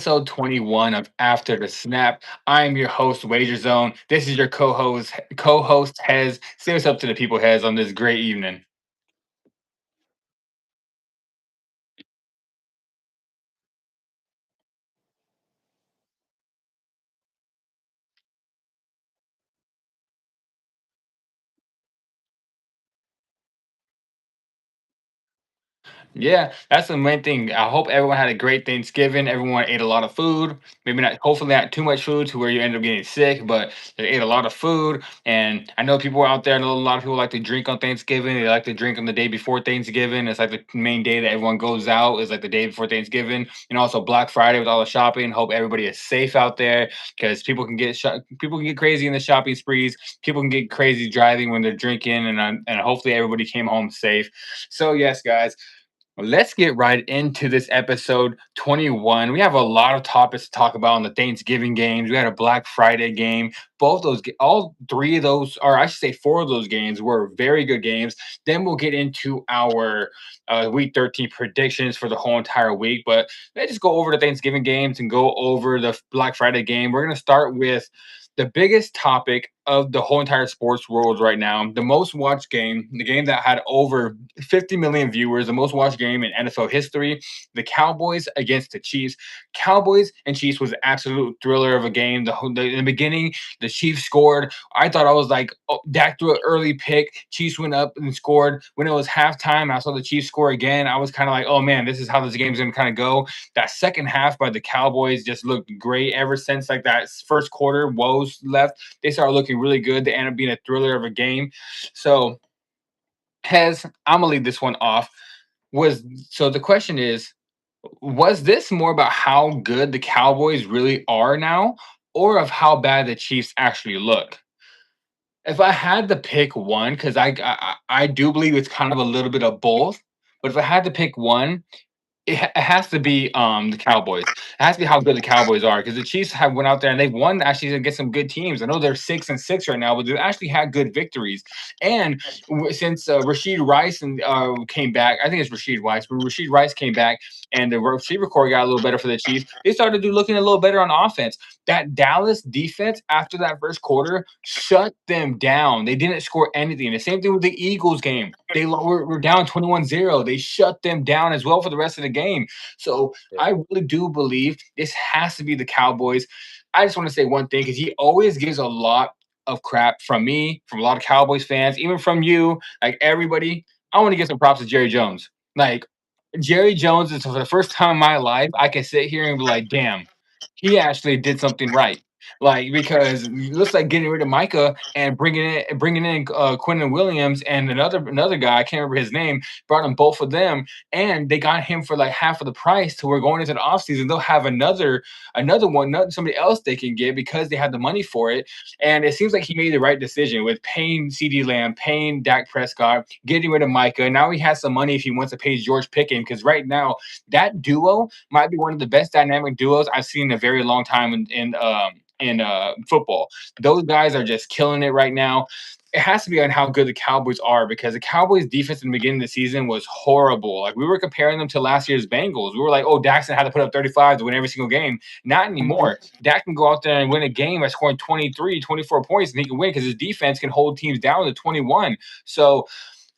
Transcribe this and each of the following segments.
Episode 21 of After the Snap. I am your host, Wager Zone. This is your co-host Hez. Say what's up to the people, Hez, on this great evening. Yeah, that's the main thing. I hope everyone had a great Thanksgiving. Everyone ate a lot of food. Maybe not, hopefully not too much food to where you end up getting sick, but they ate a lot of food. And I know people out there, I know a lot of people like to drink on Thanksgiving. They like to drink on the day before Thanksgiving. It's like the main day that everyone goes out is like the day before Thanksgiving. And also Black Friday with all the shopping. Hope everybody is safe out there because people can get crazy in the shopping sprees. People can get crazy driving when they're drinking, and hopefully everybody came home safe. So yes, guys, well, let's get right into this episode 21. We have a lot of topics to talk about on the Thanksgiving games. We had a Black Friday game. All three of those, or I should say four of those games were very good games. Then we'll get into our week 13 predictions for the whole entire week. But let's just go over the Thanksgiving games and go over the Black Friday game. We're going to start with the biggest topic of the whole entire sports world right now, the most watched game, the game that had over 50 million viewers, the most watched game in NFL history, the Cowboys against the Chiefs. Cowboys and Chiefs was an absolute thriller of a game. In the beginning, the Chiefs scored. I thought I was like, oh, Dak threw an early pick. Chiefs went up and scored. When it was halftime, I saw the Chiefs score again. I was kind of like, oh man, this is how this game's going to kind of go. That second half by the Cowboys just looked great ever since like that first quarter woes left. They started looking really good. They ended up being a thriller of a game. So, Hez, I'm gonna leave this one off. Was so the question is, was this more about how good the Cowboys really are now, or of how bad the Chiefs actually look? If I had to pick one, because I do believe it's kind of a little bit of both, but if I had to pick one, it has to be the Cowboys. It has to be how good the Cowboys are because the Chiefs have went out there and they've won actually against some good teams. I know they're 6-6 right now, but they've actually had good victories. And since Rasheed Rice and came back, I think it's Rasheed Rice. But Rasheed Rice came back and the receiver core got a little better for the Chiefs. They started looking a little better on offense. That Dallas defense after that first quarter shut them down. They didn't score anything. The same thing with the Eagles game. Were down 21-0. They shut them down as well for the rest of the game. So Yeah. I really do believe this has to be the Cowboys. I just want to say one thing because he always gives a lot of crap from me, from a lot of Cowboys fans, even from you, like everybody. I want to give some props to Jerry Jones. Like Jerry Jones is for the first time in my life, I can sit here and be like, damn, he actually did something right. Like because it looks like getting rid of Micah and bringing in Quentin Williams and another guy, I can't remember his name, brought them both of them, and they got him for like half of the price. To where going into the offseason, they'll have another one, not somebody else they can get because they have the money for it. And it seems like he made the right decision with paying CD Lamb, paying Dak Prescott, getting rid of Micah. Now he has some money if he wants to pay George Pickens because right now that duo might be one of the best dynamic duos I've seen in a very long time in football. Those guys are just killing it right now. It has to be on how good the Cowboys are because the Cowboys defense in the beginning of the season was horrible. Like we were comparing them to last year's Bengals. We were like, oh, Daxon had to put up 35 to win every single game. Not anymore. Dak can go out there and win a game by scoring 23, 24 points, and he can win because his defense can hold teams down to 21. So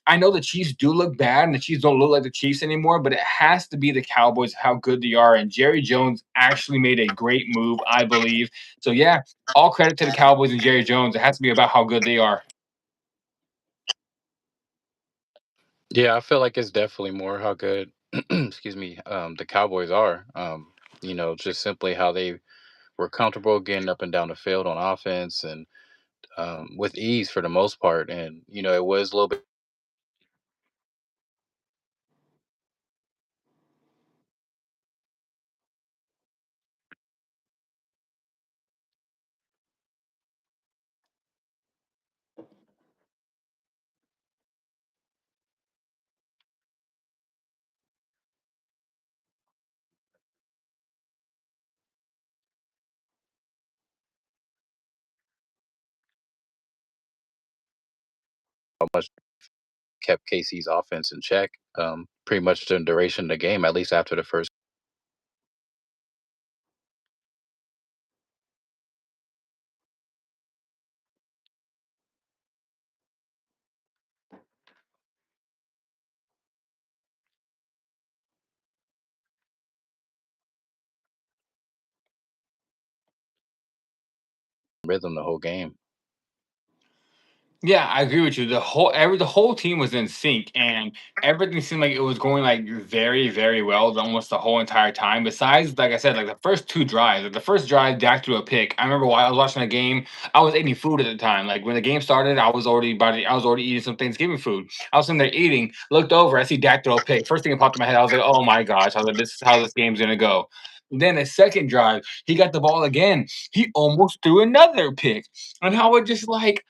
I know the Chiefs do look bad and the Chiefs don't look like the Chiefs anymore, but it has to be the Cowboys, how good they are. And Jerry Jones actually made a great move, I believe. So, yeah, all credit to the Cowboys and Jerry Jones. It has to be about how good they are. Yeah, I feel like it's definitely more how good, excuse me, the Cowboys are. Just simply how they were comfortable getting up and down the field on offense and with ease for the most part. And it was a little bit how much kept Casey's offense in check. Pretty much the duration of the game, at least after the first. rhythm the whole game. Yeah, I agree with you. The whole team was in sync, and everything seemed like it was going like very, very well almost the whole entire time. Besides, like I said, like the first two drives, like the first drive, Dak threw a pick. I remember while I was watching the game, I was eating food at the time. Like when the game started, I was already eating some Thanksgiving food. I was sitting there eating, looked over, I see Dak throw a pick. First thing that popped in my head, I was like, oh my gosh, I was like, this is how this game's gonna go. Then the second drive, he got the ball again. He almost threw another pick. And I was just like,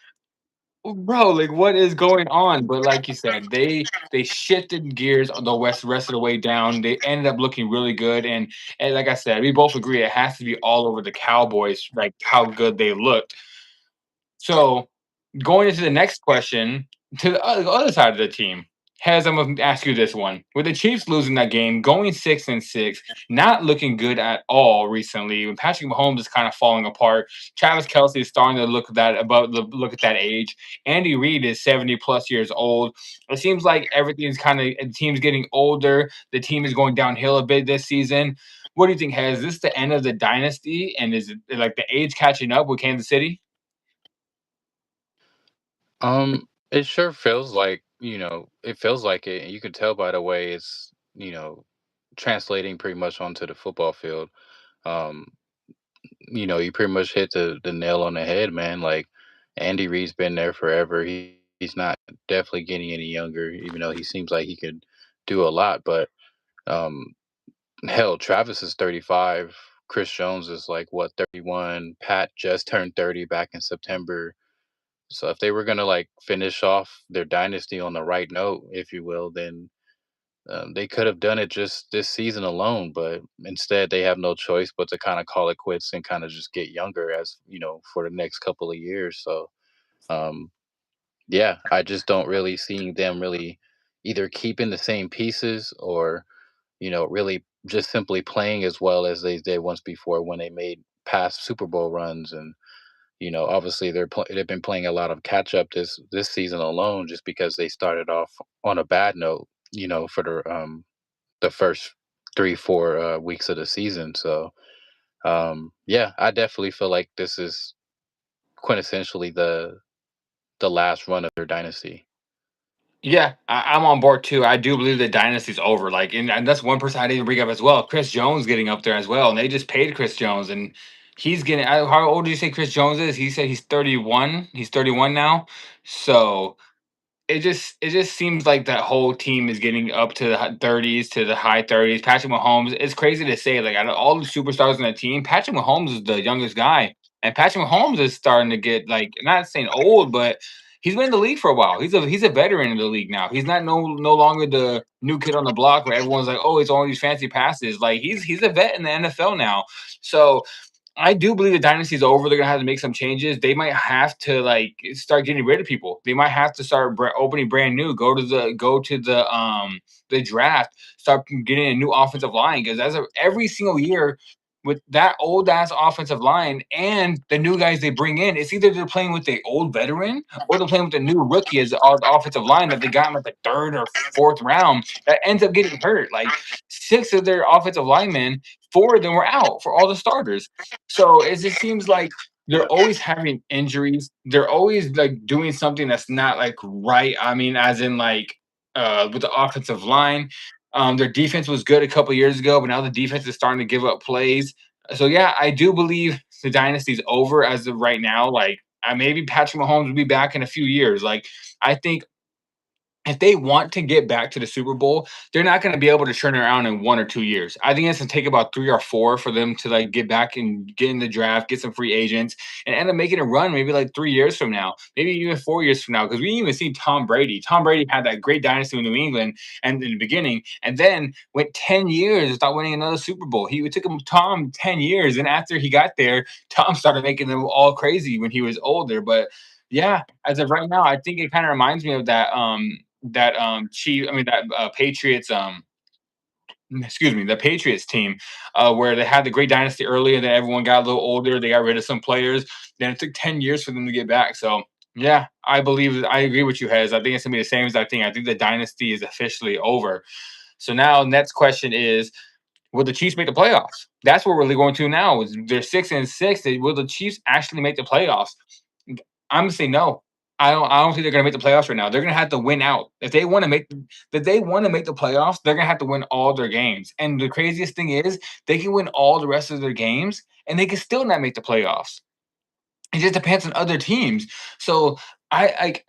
bro, like what is going on? But like you said, they shifted gears on the rest of the way down. They ended up looking really good, and like I said, we both agree it has to be all over the Cowboys, like how good they looked. So going into the next question, to the other side of the team, has I'm gonna ask you this one: with the Chiefs losing that game, going 6-6, not looking good at all recently, when Patrick Mahomes is kind of falling apart, Travis Kelsey is starting to look at that age. Andy Reid is 70 plus years old. It seems like everything's kind of the team's getting older. The team is going downhill a bit this season. What do you think? Has this the end of the dynasty, and is it like the age catching up with Kansas City? It sure feels like, it feels like it. And you can tell by the way it's, translating pretty much onto the football field. Um, you pretty much hit the nail on the head, man. Like Andy Reid's been there forever. He's not definitely getting any younger, even though he seems like he could do a lot. But um, hell, Travis is 35. Chris Jones is like what 31. Pat just turned 30 back in September. So if they were gonna like finish off their dynasty on the right note, if you will, then they could have done it just this season alone. But instead, they have no choice but to kind of call it quits and kind of just get younger as for the next couple of years. So um, yeah, I just don't really see them really either keeping the same pieces or really just simply playing as well as they did once before when they made past Super Bowl runs. And obviously they've been playing a lot of catch up this season alone, just because they started off on a bad note. For the first 3 4 weeks of the season. So yeah, I definitely feel like this is quintessentially the last run of their dynasty. Yeah, I'm on board too. I do believe the dynasty's over. Like, and that's one person I didn't bring up as well. Chris Jones getting up there as well, and they just paid Chris Jones, and he's getting. How old do you say Chris Jones is? He said he's 31. He's 31 now. So it just seems like that whole team is getting up to the 30s to the high 30s. Patrick Mahomes, it's crazy to say, like out of all the superstars on the team, Patrick Mahomes is the youngest guy, and Patrick Mahomes is starting to get like not saying old, but he's been in the league for a while. He's a veteran in the league now. He's not no longer the new kid on the block where everyone's like, oh, it's all these fancy passes. Like he's a vet in the NFL now. So I do believe the dynasty is over. They're gonna have to make some changes. They might have to like start getting rid of people. They might have to start opening brand new. Go to the draft. Start getting a new offensive line because every single year with that old ass offensive line and the new guys they bring in, it's either they're playing with the old veteran or they're playing with the new rookie as the offensive line that they got in like the third or fourth round that ends up getting hurt. Like six of their offensive linemen, four of them were out for all the starters. So it just seems like they're always having injuries. They're always like doing something that's not like right. I mean, as in like with the offensive line. Their defense was good a couple years ago, but now the defense is starting to give up plays. So yeah, I do believe the dynasty's over as of right now. Like maybe Patrick Mahomes will be back in a few years. Like I think if they want to get back to the Super Bowl, they're not going to be able to turn it around in 1 or 2 years. I think it's going to take about 3 or 4 for them to like get back and get in the draft, get some free agents, and end up making a run maybe like 3 years from now, maybe even 4 years from now. Because we even see Tom Brady. Tom Brady had that great dynasty in New England and in the beginning, and then went 10 years without winning another Super Bowl. It took him Tom 10 years, and after he got there, Tom started making them all crazy when he was older. But yeah, as of right now, I think it kind of reminds me of that Chief I mean that Patriots excuse me, the Patriots team where they had the great dynasty early and then everyone got a little older, they got rid of some players, then it took 10 years for them to get back. So yeah, I agree with you, Hez. I think it's gonna be the same as I think. I think the dynasty is officially over. So now next question is will the Chiefs make the playoffs? That's what we're really going to now. Is they're 6-6. Will the Chiefs actually make the playoffs? I'm gonna say no. I don't think they're gonna make the playoffs right now. They're gonna have to win out. If they want to make the playoffs, they're gonna have to win all their games. And the craziest thing is they can win all the rest of their games and they can still not make the playoffs. It just depends on other teams. So I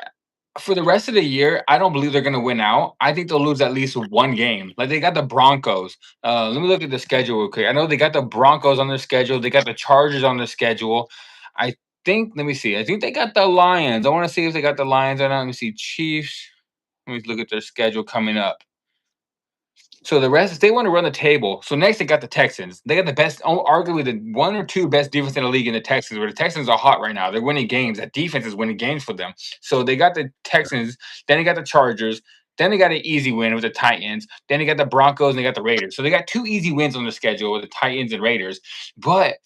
for the rest of the year, I don't believe they're going to win out. I think they'll lose at least one game. Like they got the Broncos. Let me look at the schedule real quick. I know they got the Broncos on their schedule. They got the Chargers on their schedule. I think. Let me see. I think they got the Lions. I want to see if they got the Lions or not. Let me see. Chiefs. Let me look at their schedule coming up. So the rest, they want to run the table. So next they got the Texans. They got the best, arguably the one or two best defense in the league in the Texans. Where the Texans are hot right now. They're winning games. That defense is winning games for them. So they got the Texans. Then they got the Chargers. Then they got an easy win with the Titans. Then they got the Broncos and they got the Raiders. So they got two easy wins on the schedule with the Titans and Raiders. But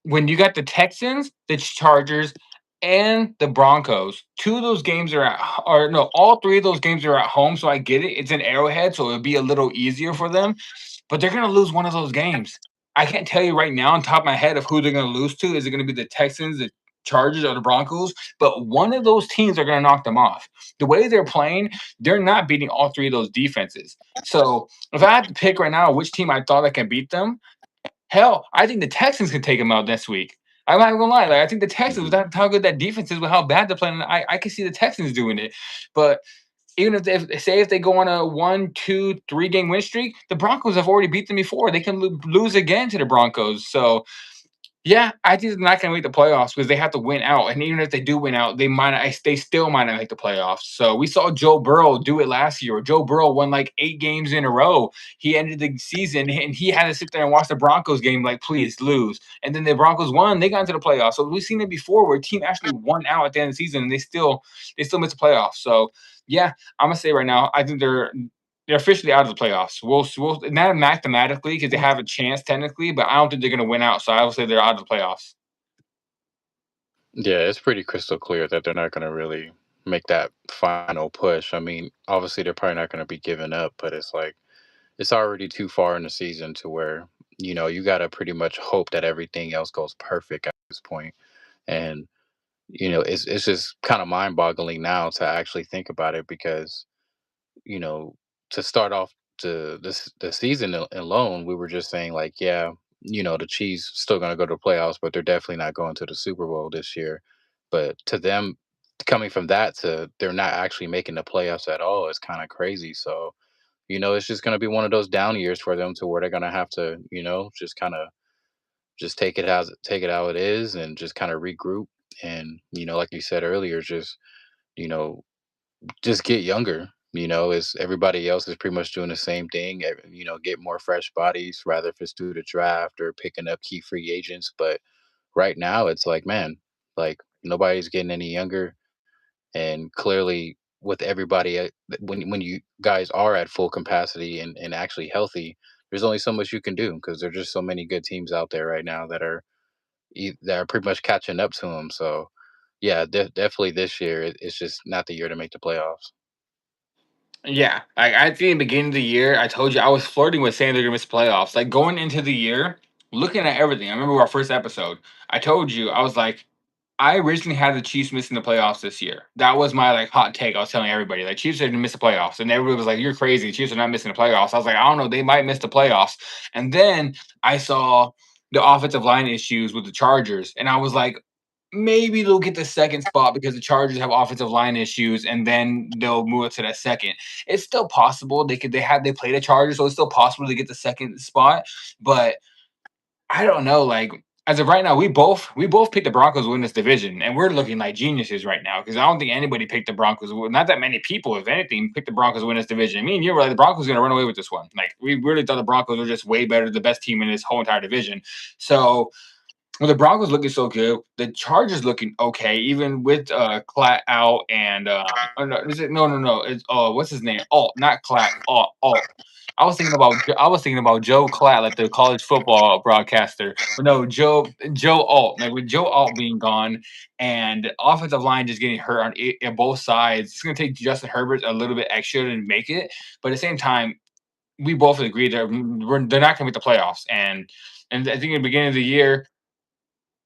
when you got the Texans, the Chargers, and the Broncos, two of those games are or no, all three of those games are at home. So I get it. It's an Arrowhead, so it'll be a little easier for them. But they're gonna lose one of those games. I can't tell you right now on top of my head of who they're gonna lose to. Is it gonna be the Texans, the Chargers, or the Broncos? But one of those teams are gonna knock them off. The way they're playing, they're not beating all three of those defenses. So if I had to pick right now which team I thought I can beat them, hell, I think the Texans can take them out next week. I'm not even gonna lie. Like I think the Texans, Mhm. with how good that defense is, with how bad they're playing, I can see the Texans doing it. But even if they go on a 1, 2, 3 game win streak, the Broncos have already beat them before. They can lose again to the Broncos. So yeah, I think they're not going to make the playoffs because they have to win out, and even if they do win out, they still might not make the playoffs. So we saw Joe Burrow do it last year. Joe Burrow won like 8 games in a row. He ended the season, and he had to sit there and watch the Broncos game like, please lose. And then the Broncos won; they got into the playoffs. So we've seen it before where a team actually won out at the end of the season, and they still missed the playoffs. So yeah, I'm gonna say right now, I think they're officially out of the playoffs. We'll not mathematically because they have a chance technically, but I don't think they're going to win out. So I will say they're out of the playoffs. Yeah, it's pretty crystal clear that they're not going to really make that final push. I mean, obviously they're probably not going to be giving up, but it's like it's already too far in the season to where you got to pretty much hope that everything else goes perfect at this point. And it's just kind of mind-boggling now to actually think about it because you know, to start off the season alone, we were just saying like, yeah, the Chiefs still going to go to the playoffs, but they're definitely not going to the Super Bowl this year. But to them, coming from that to they're not actually making the playoffs at all is kind of crazy. So it's just going to be one of those down years for them to where they're going to have to, just kind of just take it how it is and just kind of regroup and like you said earlier, you know just get younger. Is everybody else is pretty much doing the same thing. Get more fresh bodies, rather if it's through the draft or picking up key free agents. But right now, it's like, man, like nobody's getting any younger, and clearly, with everybody, when you guys are at full capacity and actually healthy, there's only so much you can do because there's just so many good teams out there right now that are pretty much catching up to them. So, yeah, definitely this year, it's just not the year to make the playoffs. Yeah, I think in the beginning of the year, I told you I was flirting with saying they're gonna miss playoffs. Like going into the year, looking at everything. I remember our first episode. I told you I was like, I originally had the Chiefs missing the playoffs this year. That was my like hot take. I was telling everybody like Chiefs are gonna miss the playoffs, and everybody was like, "You're crazy. The Chiefs are not missing the playoffs." I was like, "I don't know. They might miss the playoffs." And then I saw the offensive line issues with the Chargers, and I was like, maybe they'll get the second spot because the Chargers have offensive line issues, and then they'll move it to that second. It's still possible they play the Chargers, so it's still possible to get the second spot. But I don't know. Like as of right now, we both picked the Broncos to win this division, and we're looking like geniuses right now because I don't think anybody picked the Broncos. Not that many people, if anything, picked the Broncos to win this division. Me and you were like the Broncos going to run away with this one. Like we really thought the Broncos were just way better, the best team in this whole entire division. So well, the Broncos looking so good. The Chargers looking okay, even with Clatt out and oh, no, is it no. It's what's his name? Alt, not Clatt. Alt. I was thinking about Joe Clatt, like the college football broadcaster. But no, Joe Alt. Like with Joe Alt being gone and the offensive line just getting hurt on both sides, it's gonna take Justin Herbert a little bit extra to make it. But at the same time, we both agree that they're not going to make the playoffs. And I think at the beginning of the year,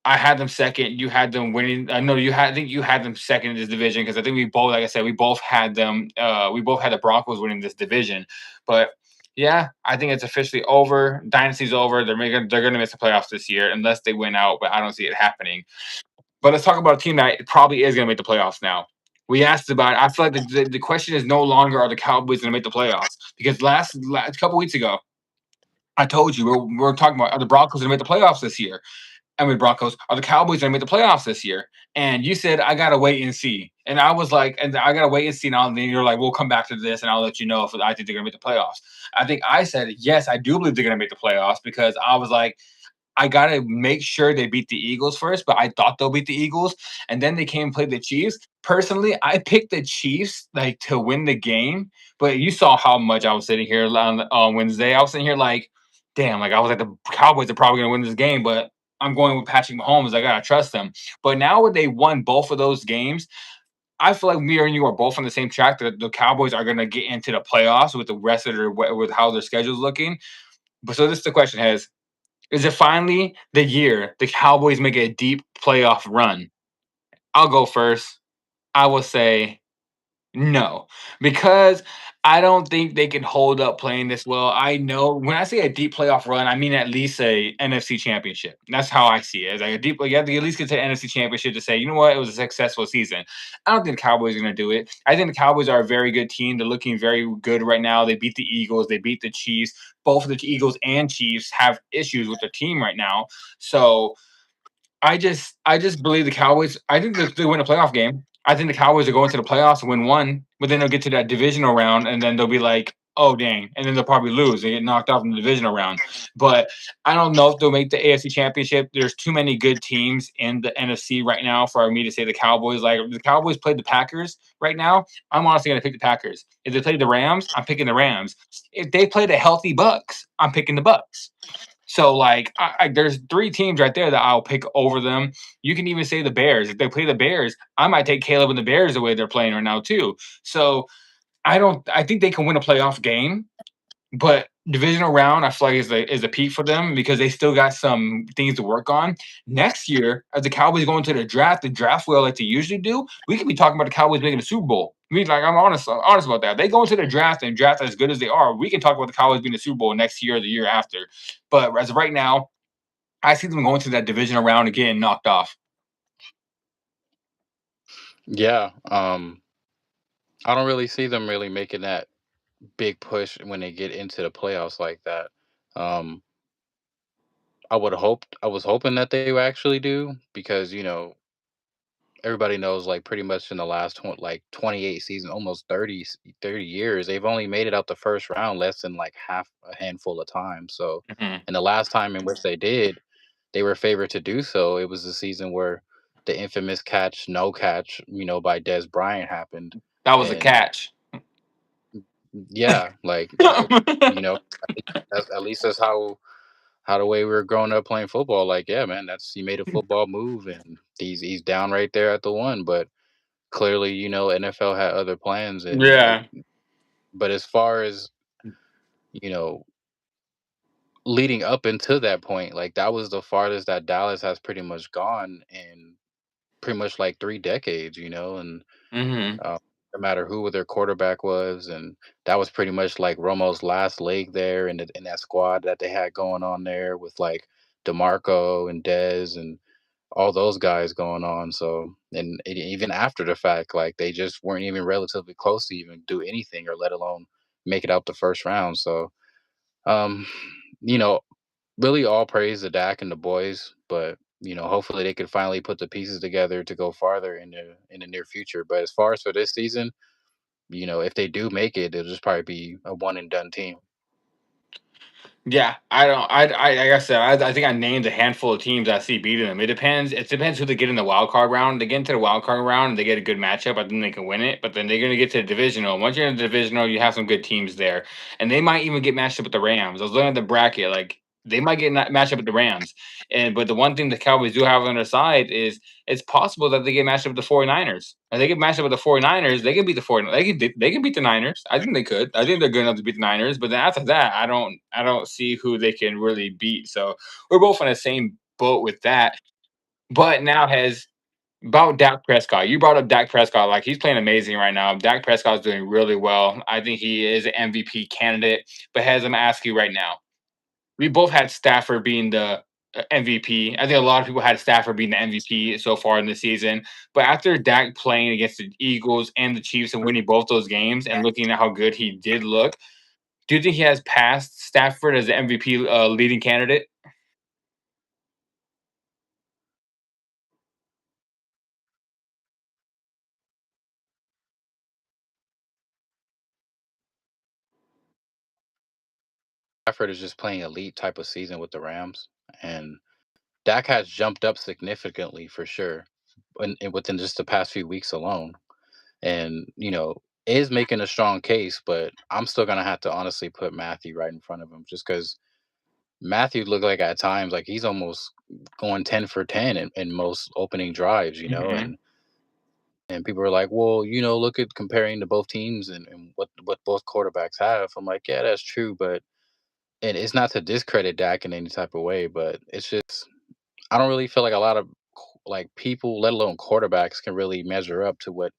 I had them second. You had them winning. I know you had. I think you had them second in this division because I think we both, like I said, we both had them. We both had the Broncos winning this division. But yeah, I think it's officially over. Dynasty's over. They're going to miss the playoffs this year unless they win out. But I don't see it happening. But let's talk about a team that probably is going to make the playoffs now. We asked about it. I feel like the question is no longer are the Cowboys going to make the playoffs because last couple weeks ago I told you we're talking about are the Broncos going to make the playoffs this year. I mean, Broncos, are the Cowboys going to make the playoffs this year? And you said, I got to wait and see. And I was like, and I got to wait and see. And then you're like, we'll come back to this and I'll let you know if I think they're going to make the playoffs. I think I said, yes, I do believe they're going to make the playoffs because I was like, I gotta make sure they beat the Eagles first, but I thought they'll beat the Eagles, and then they came and played the Chiefs. Personally, I picked the Chiefs like to win the game, but you saw how much I was sitting here on Wednesday. I was sitting here like, damn, like I was like the Cowboys are probably gonna win this game, but I'm going with Patrick Mahomes. I gotta trust them. But now when they won both of those games, I feel like me and you are both on the same track. That the Cowboys are gonna get into the playoffs with the rest of their with how their schedule's looking. But so this is the question: Has is it finally the year the Cowboys make a deep playoff run? I'll go first. I will say no, because I don't think they can hold up playing this well. I know when I say a deep playoff run, I mean at least a NFC championship. That's how I see it. It's like a deep, like you have to at least get to the NFC championship to say, you know what, it was a successful season. I don't think the Cowboys are going to do it. I think the Cowboys are a very good team. They're looking very good right now. They beat the Eagles. They beat the Chiefs. Both of the Eagles and Chiefs have issues with their team right now. So I just believe the Cowboys. I think they win a playoff game. I think the Cowboys are going to the playoffs and win one, but then they'll get to that divisional round and then they'll be like, oh dang, and then they'll probably lose. They get knocked off in the divisional round. But I don't know if they'll make the AFC Championship. There's too many good teams in the NFC right now for me to say the Cowboys. Like if the Cowboys played the Packers right now, I'm honestly gonna pick the Packers. If they played the Rams, I'm picking the Rams. If they played the healthy Bucks, I'm picking the Bucks. So like, there's three teams right there that I'll pick over them. You can even say the Bears. If they play the Bears, I might take Caleb and the Bears the way they're playing right now too. So I don't. I think they can win a playoff game, but divisional round, I feel like is a peak for them because they still got some things to work on. Next year, as the Cowboys go into the draft well like they usually do, we could be talking about the Cowboys making the Super Bowl. I mean, like I'm honest about that. They go into the draft and draft as good as they are. We can talk about the Cowboys being the Super Bowl next year or the year after. But as of right now, I see them going to that divisional round and getting knocked off. Yeah, I don't really see them really making that big push when they get into the playoffs like that. Um, I was hoping that they would actually do because everybody knows like pretty much in the last 28 seasons, almost 30 years, they've only made it out the first round less than like half a handful of times. So, Mhm. and the last time in which they did, they were favored to do so. It was the season where the infamous catch, no catch, by Des Bryant happened. That was a And catch. yeah, like, you know, at least that's how the way we were growing up playing football. Like, yeah, man, that's he made a football move and he's down right there at the one. But clearly, NFL had other plans and Yeah. but as far as, you know, leading up into that point, like that was the farthest that Dallas has pretty much gone in pretty much like 3 decades, and Hmm. uh, no matter who their quarterback was, and that was pretty much like Romo's last leg there in that squad that they had going on there with like DeMarco and Dez and all those guys going on. So, and even after the fact, like they just weren't even relatively close to even do anything or let alone make it out the first round. So, um, you know, really all praise to Dak and the boys, but hopefully they could finally put the pieces together to go farther in the near future. But as far as for this season, if they do make it, it'll just probably be a one and done team. Yeah, I don't. like I said, I think I named a handful of teams I see beating them. It depends. It depends who they get in the wild card round. They get into the wild card round, and they get a good matchup. I think they can win it. But then they're going to get to the divisional. Once you're in the divisional, you have some good teams there, and they might even get matched up with the Rams. I was looking at the bracket, like they might get matched up with the Rams. And but the one thing the Cowboys do have on their side is it's possible that they get matched up with the 49ers. If they get matched up with the 49ers, they can beat the 49ers. They can beat the Niners. I think they could. I think they're good enough to beat the Niners. But then after that, I don't see who they can really beat. So we're both on the same boat with that. But now has about Dak Prescott. You brought up Dak Prescott. Like, he's playing amazing right now. Dak Prescott's doing really well. I think he is an MVP candidate. But as I'm asking you right now, we both had Stafford being the MVP. I think a lot of people had Stafford being the MVP so far in the season. But after Dak playing against the Eagles and the Chiefs and winning both those games and looking at how good he did look, do you think he has passed Stafford as the MVP leading candidate? Stafford is just playing elite type of season with the Rams, and Dak has jumped up significantly for sure, and within just the past few weeks alone. And is making a strong case, but I'm still gonna have to honestly put Matthew right in front of him, just because Matthew looked like at times like he's almost going 10 for 10 in most opening drives, Hmm. and people are like, well, look at comparing to both teams and what both quarterbacks have. I'm like, yeah, that's true, but and it's not to discredit Dak in any type of way, but it's just I don't really feel like a lot of like people, let alone quarterbacks, can really measure up to what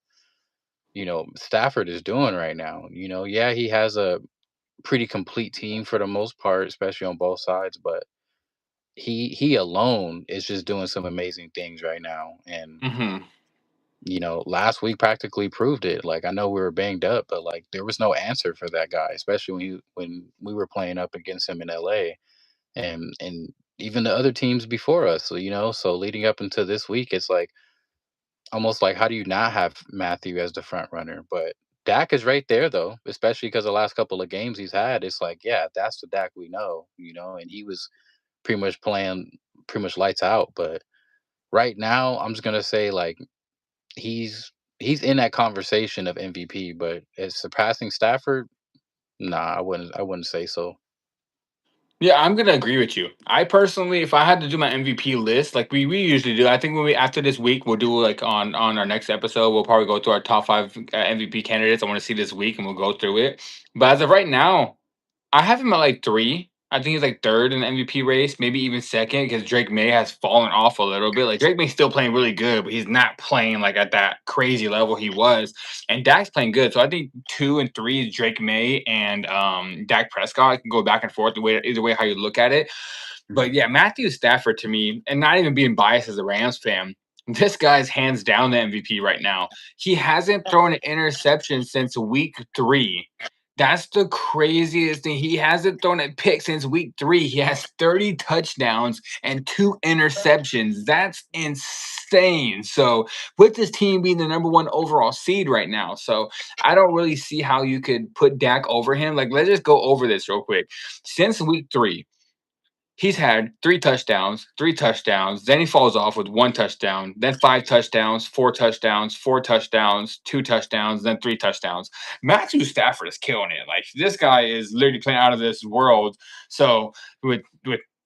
Stafford is doing right now. Yeah, he has a pretty complete team for the most part, especially on both sides, but he alone is just doing some amazing things right now. And Hmm. last week practically proved it. Like, I know we were banged up, but like there was no answer for that guy, especially when we were playing up against him in LA, and even the other teams before us. So so leading up into this week, it's like almost like, how do you not have Matthew as the front runner? But Dak is right there though, especially because the last couple of games he's had, it's like, yeah, that's the Dak we know, and he was pretty much playing pretty much lights out. But right now, I'm just gonna say, like, he's in that conversation of MVP, but as surpassing Stafford, nah, I wouldn't say so. Yeah, I'm gonna agree with you. I personally, if I had to do my MVP list, like we usually do, I think when we after this week, we'll do like on our next episode, we'll probably go through our top five MVP candidates. I want to see this week, and we'll go through it. But as of right now, I have him at like three. I think he's like third in the MVP race, maybe even second, because Drake May has fallen off a little bit. Like, Drake May's still playing really good, but he's not playing like at that crazy level he was. And Dak's playing good. So I think two and three is Drake May and Dak Prescott. I can go back and forth either way how you look at it. But yeah, Matthew Stafford to me, and not even being biased as a Rams fan, this guy's hands down the MVP right now. He hasn't thrown an interception since week three. That's the craziest thing. He hasn't thrown a pick since week three. He has 30 touchdowns and two interceptions. That's insane. So, with this team being the number one overall seed right now, so I don't really see how you could put Dak over him. Like, let's just go over this real quick. Since week three, he's had three touchdowns. Then he falls off with one touchdown, then five touchdowns, four touchdowns, two touchdowns, then three touchdowns. Matthew Stafford is killing it. Like, this guy is literally playing out of this world. So with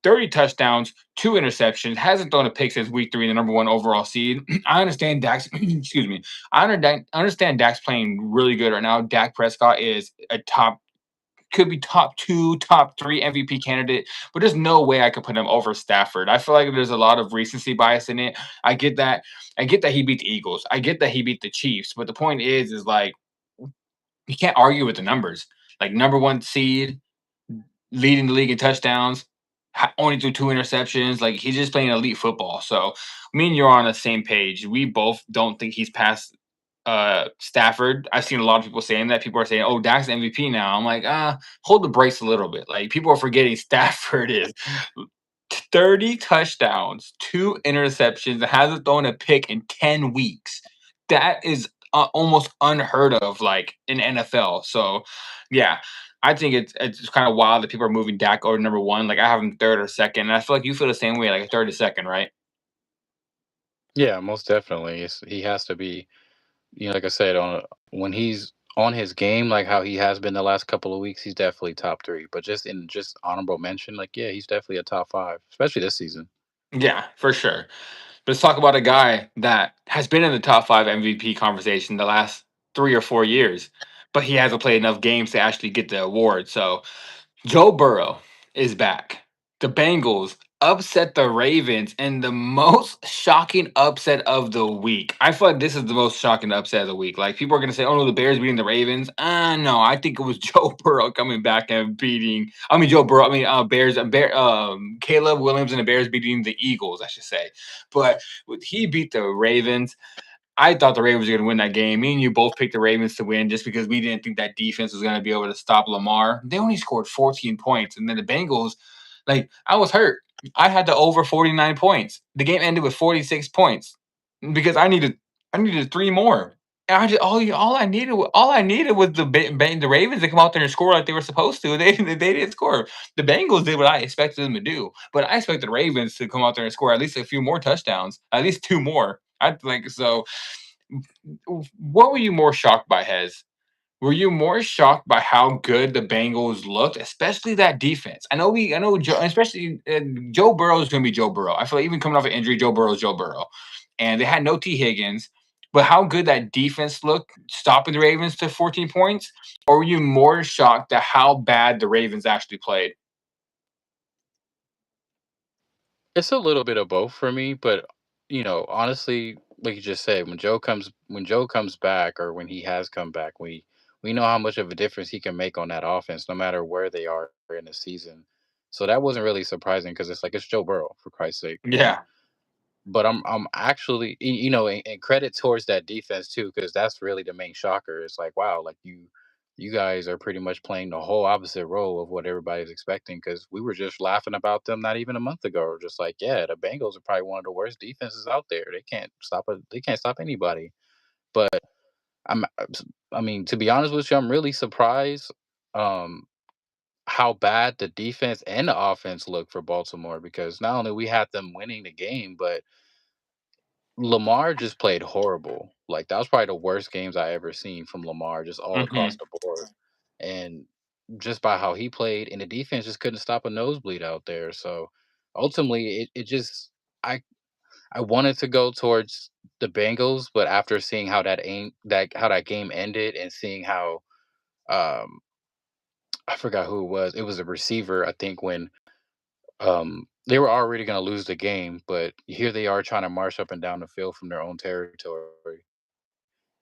30 touchdowns, two interceptions, hasn't thrown a pick since week three, the number one overall seed. I understand Dak's excuse me. I understand Dak's playing really good right now. Dak Prescott is a top could be top two, top three MVP candidate, but there's no way I could put him over Stafford. I feel like there's a lot of recency bias in it. I get that. I get that he beat the Eagles. I get that he beat the Chiefs. But the point is like, you can't argue with the numbers. Like, number one seed, leading the league in touchdowns, only threw two interceptions. Like, he's just playing elite football. So me and you're on the same page. We both don't think he's past Stafford. I've seen a lot of people saying that. People are saying, "Oh, Dak's MVP now." I'm like, hold the brakes a little bit. Like, people are forgetting Stafford is 30 touchdowns, two interceptions, and hasn't thrown a pick in 10 weeks. That is almost unheard of, like, in NFL. So, yeah, I think it's kind of wild that people are moving Dak over number one. Like, I have him third or second, and I feel like you feel the same way, like a third or second, right? Yeah, most definitely. He has to be, like I said, when he's On his game, like how he has been the last couple of weeks, he's definitely top 3. But just in just honorable mention, like, yeah, he's definitely a top 5, especially this season. Yeah, for sure. Let's talk about a guy that has been in the top 5 MVP conversation the last 3 or 4 years, but he hasn't played enough games to actually get the award. So Joe Burrow is back. The Bengals upset the Ravens in the most shocking upset of the week. I feel like this is the most shocking upset of the week. Like people are gonna say, "Oh no, the Bears beating the Ravens." No, I think it was Joe Burrow coming back and beating. I mean Joe Burrow. I mean Bears. Caleb Williams and the Bears beating the Eagles. I should say, but he beat the Ravens. I thought the Ravens were going to win that game. Me and you both picked the Ravens to win just because we didn't think that defense was going to be able to stop Lamar. They only scored 14 points. And then the Bengals, like, I was hurt. I had the over 49 points. The game ended with 46 points because I needed three more. And I just all I needed was the Ravens to come out there and score like they were supposed to. They didn't score. The Bengals did what I expected them to do, but I expected the Ravens to come out there and score at least a few more touchdowns, at least two more. I think so. What were you more shocked by, Hez? Were you more shocked by how good the Bengals looked, especially that defense? I know, especially Joe Burrow is going to be Joe Burrow. I feel like even coming off an injury, Joe Burrow is Joe Burrow, and they had no T Higgins. But how good that defense looked, stopping the Ravens to 14 points, or were you more shocked at how bad the Ravens actually played? It's a little bit of both for me, but honestly, like you just said, when Joe comes back or when he has come back, we know how much of a difference he can make on that offense, no matter where they are in the season. So that wasn't really surprising because it's like it's Joe Burrow for Christ's sake, and Yeah. but I'm actually and credit towards that defense too, because that's really the main shocker. It's like, wow, like you guys are pretty much playing the whole opposite role of what everybody's expecting. Because we were just laughing about them not even a month ago. We're just like, yeah, the Bengals are probably one of the worst defenses out there. They can't stop anybody. But I'm I mean, to be honest with you, I'm really surprised um how bad the defense and the offense look for Baltimore, because not only we had them winning the game, but Lamar just played horrible. Like, that was probably the worst games I ever seen from Lamar, just all across Hmm. the board. And just by how he played, and the defense just couldn't stop a nosebleed out there. So ultimately, it just I I wanted to go towards the Bengals, but after seeing how that game ended and seeing how um I forgot who it was a receiver, I think, when they were already going to lose the game, but here they are trying to march up and down the field from their own territory.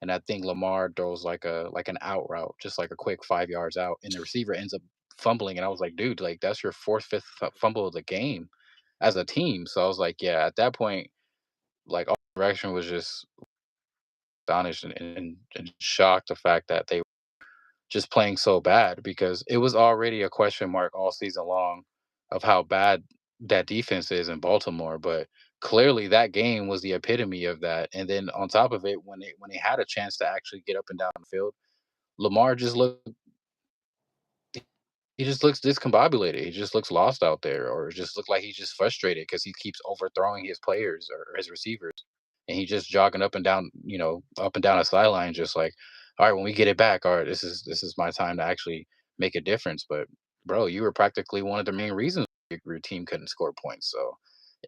And I think Lamar throws like an out route, just like a quick 5 yards out, and the receiver ends up fumbling. And I was like, dude, like that's your fourth, fifth fumble of the game as a team. So I was like, yeah, at that point, like all direction was just astonished and shocked the fact that they just playing so bad, because it was already a question mark all season long of how bad that defense is in Baltimore. But clearly that game was the epitome of that. And then on top of it, when they had a chance to actually get up and down the field, Lamar just looked he just looks discombobulated. He just looks lost out there, or it just looked like he's just frustrated because he keeps overthrowing his players or his receivers, and he's just jogging up and down, up and down a sideline, just like, all right, when we get it back, all right, this is my time to actually make a difference. But bro, you were practically one of the main reasons your team couldn't score points. So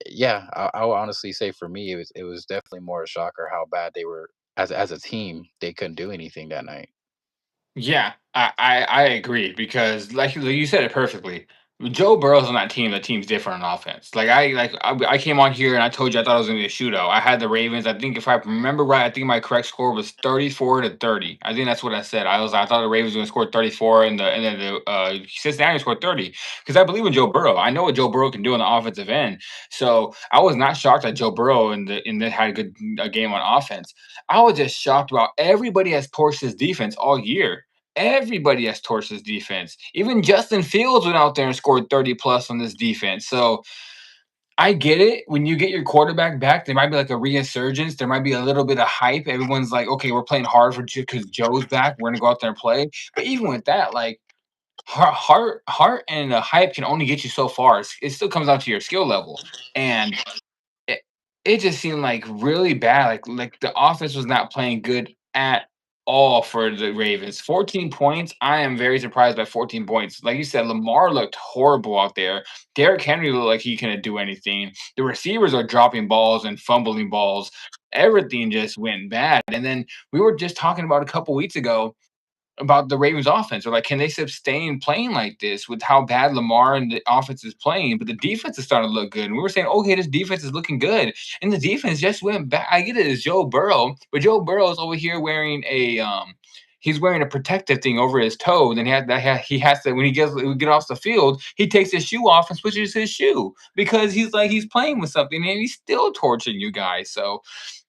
yeah, I would honestly say for me, it was definitely more a shocker how bad they were as a team. They couldn't do anything that night. Yeah, I agree because like you said it perfectly. Joe Burrow's on that team. The team's different on offense. I came on here and I told you I thought it was gonna be a shootout. I had the Ravens. I think if I remember right, I think my correct score was 34-30. I think that's what I said. I thought the Ravens were gonna score 34 and then the Cincinnati scored 30 because I believe in Joe Burrow. I know what Joe Burrow can do on the offensive end. So I was not shocked that Joe Burrow and then had a game on offense. I was just shocked about everybody has torched his defense all year. Everybody has torched his defense. Even Justin Fields went out there and scored 30 plus on this defense. So I get it. When you get your quarterback back, there might be like a resurgence. There might be a little bit of hype. Everyone's like, okay, we're playing hard for because Joe's back. We're gonna go out there and play. But even with that, like heart and hype can only get you so far. It still comes down to your skill level. And it, it just seemed like really bad. Like the offense was not playing good at all for the Ravens. 14 points. I am very surprised by 14 points. Like you said, Lamar looked horrible out there. Derrick Henry looked like he couldn't do anything. The receivers are dropping balls and fumbling balls. Everything just went bad. And then we were just talking about a couple weeks ago about the Ravens offense. Or like, can they sustain playing like this with how bad Lamar and the offense is playing? But the defense is starting to look good. And we were saying, okay, this defense is looking good. And the defense just went back. I get it, it's Joe Burrow, but Joe Burrow is over here wearing a he's wearing a protective thing over his toe. Then he has to when we get off the field, he takes his shoe off and switches his shoe because he's playing with something and he's still torching you guys. So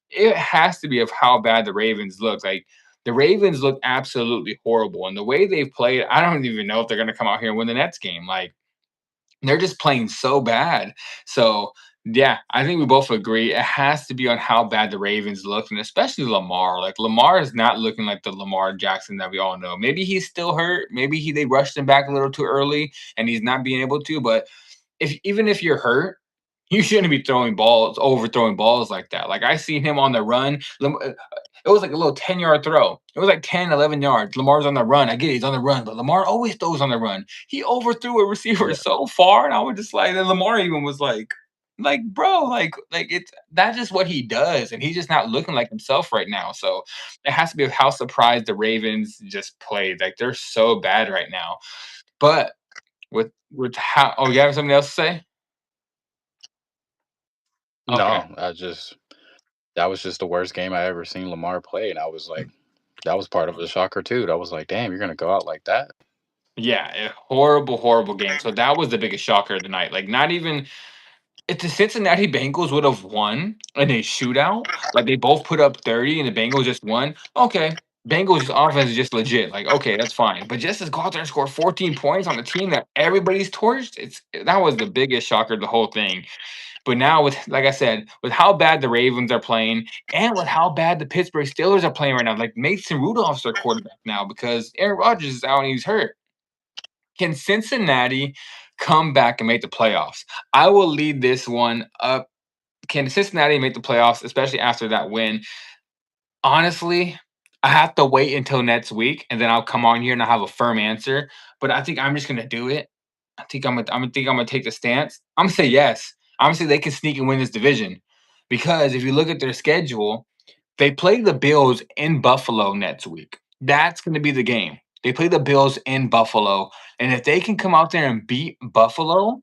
it has to be of how bad the Ravens look. Like the Ravens look absolutely horrible, and the way they've played, I don't even know if they're going to come out here and win the Nets game. Like they're just playing so bad. So yeah, I think we both agree it has to be on how bad the Ravens look, and especially Lamar. Like Lamar is not looking like the Lamar Jackson that we all know. Maybe he's still hurt. Maybe they rushed him back a little too early, and he's not being able to. But if even if you're hurt, you shouldn't be overthrowing balls like that. Like I seen him on the run. It was like a little 10-yard throw. It was like 10, 11 yards. Lamar's on the run. I get it, he's on the run, but Lamar always throws on the run. He overthrew a receiver Yeah. so far, and I was just like, and Lamar even was like, bro, it's that's just what he does, and he's just not looking like himself right now. So it has to be how surprised the Ravens just played. Like they're so bad right now. But with how you have something else to say? Okay. No, I just that was just the worst game I ever seen Lamar play, and I was like, that was part of the shocker too. I was like, damn, you're gonna go out like that? Yeah, a horrible, horrible game. So that was the biggest shocker of the night. Like, not even if the Cincinnati Bengals would have won in a shootout, like they both put up 30 and the Bengals just won. Okay, Bengals offense is just legit. Like, okay, that's fine. But just to go out there and score 14 points on a team that everybody's torched, that was the biggest shocker of the whole thing. But now with like I said, with how bad the Ravens are playing and with how bad the Pittsburgh Steelers are playing right now, like Mason Rudolph's their quarterback now because Aaron Rodgers is out and he's hurt. Can Cincinnati come back and make the playoffs? I will lead this one up. Can Cincinnati make the playoffs, especially after that win? Honestly, I have to wait until next week, and then I'll come on here and I'll have a firm answer. But I think I'm just gonna do it. I'm gonna take the stance. I'm gonna say yes. I'm gonna say they can sneak and win this division because if you look at their schedule, they play the Bills in Buffalo next week. That's going to be the game. They play the Bills in Buffalo, and if they can come out there and beat Buffalo,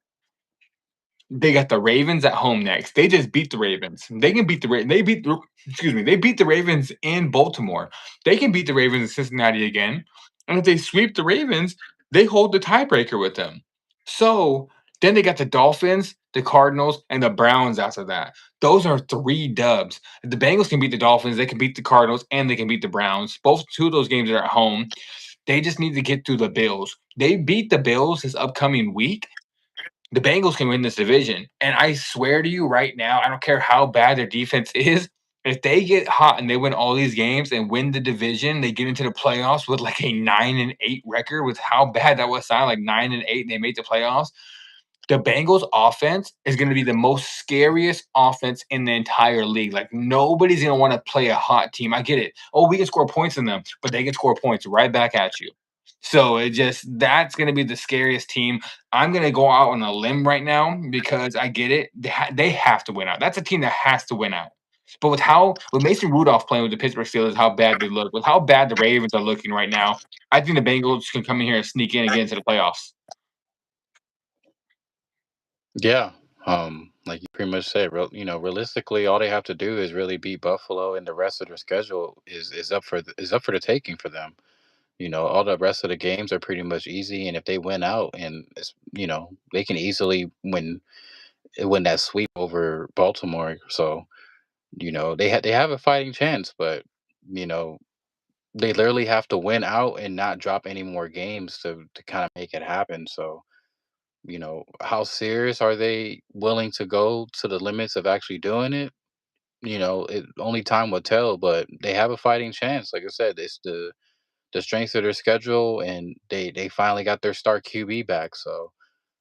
they got the Ravens at home next. They just beat the Ravens. They can beat the Ra- they beat the, excuse me, they beat the Ravens in Baltimore. They can beat the Ravens in Cincinnati again. And if they sweep the Ravens, they hold the tiebreaker with them. So then they got the Dolphins, the Cardinals, and the Browns after that. Those are three dubs. If the Bengals can beat the Dolphins, they can beat the Cardinals, and they can beat the Browns. Both two of those games are at home. They just need to get through the Bills. They beat the Bills this upcoming week, the Bengals can win this division. And I swear to you right now, I don't care how bad their defense is. If they get hot and they win all these games and win the division, they get into the playoffs with like a 9-8 record with how bad that was sound, like 9-8, and they made the playoffs. The Bengals offense is going to be the most scariest offense in the entire league. Like nobody's going to want to play a hot team. I get it. Oh, we can score points in them, but they can score points right back at you. So it just that's going to be the scariest team. I'm going to go out on a limb right now because I get it. They have to win out. That's a team that has to win out. But with Mason Rudolph playing with the Pittsburgh Steelers, how bad they look, with how bad the Ravens are looking right now, I think the Bengals can come in here and sneak in and get into the playoffs. Yeah. Like you pretty much said, realistically, all they have to do is really beat Buffalo, and the rest of their schedule is up for the taking for them. All the rest of the games are pretty much easy, and if they win out, and they can easily win that sweep over Baltimore. So they have a fighting chance, but you know they literally have to win out and not drop any more games to kind of make it happen. So how serious are they willing to go to the limits of actually doing it? Only time will tell, but they have a fighting chance. Like I said, it's the strength of their schedule, and they finally got their star QB back. So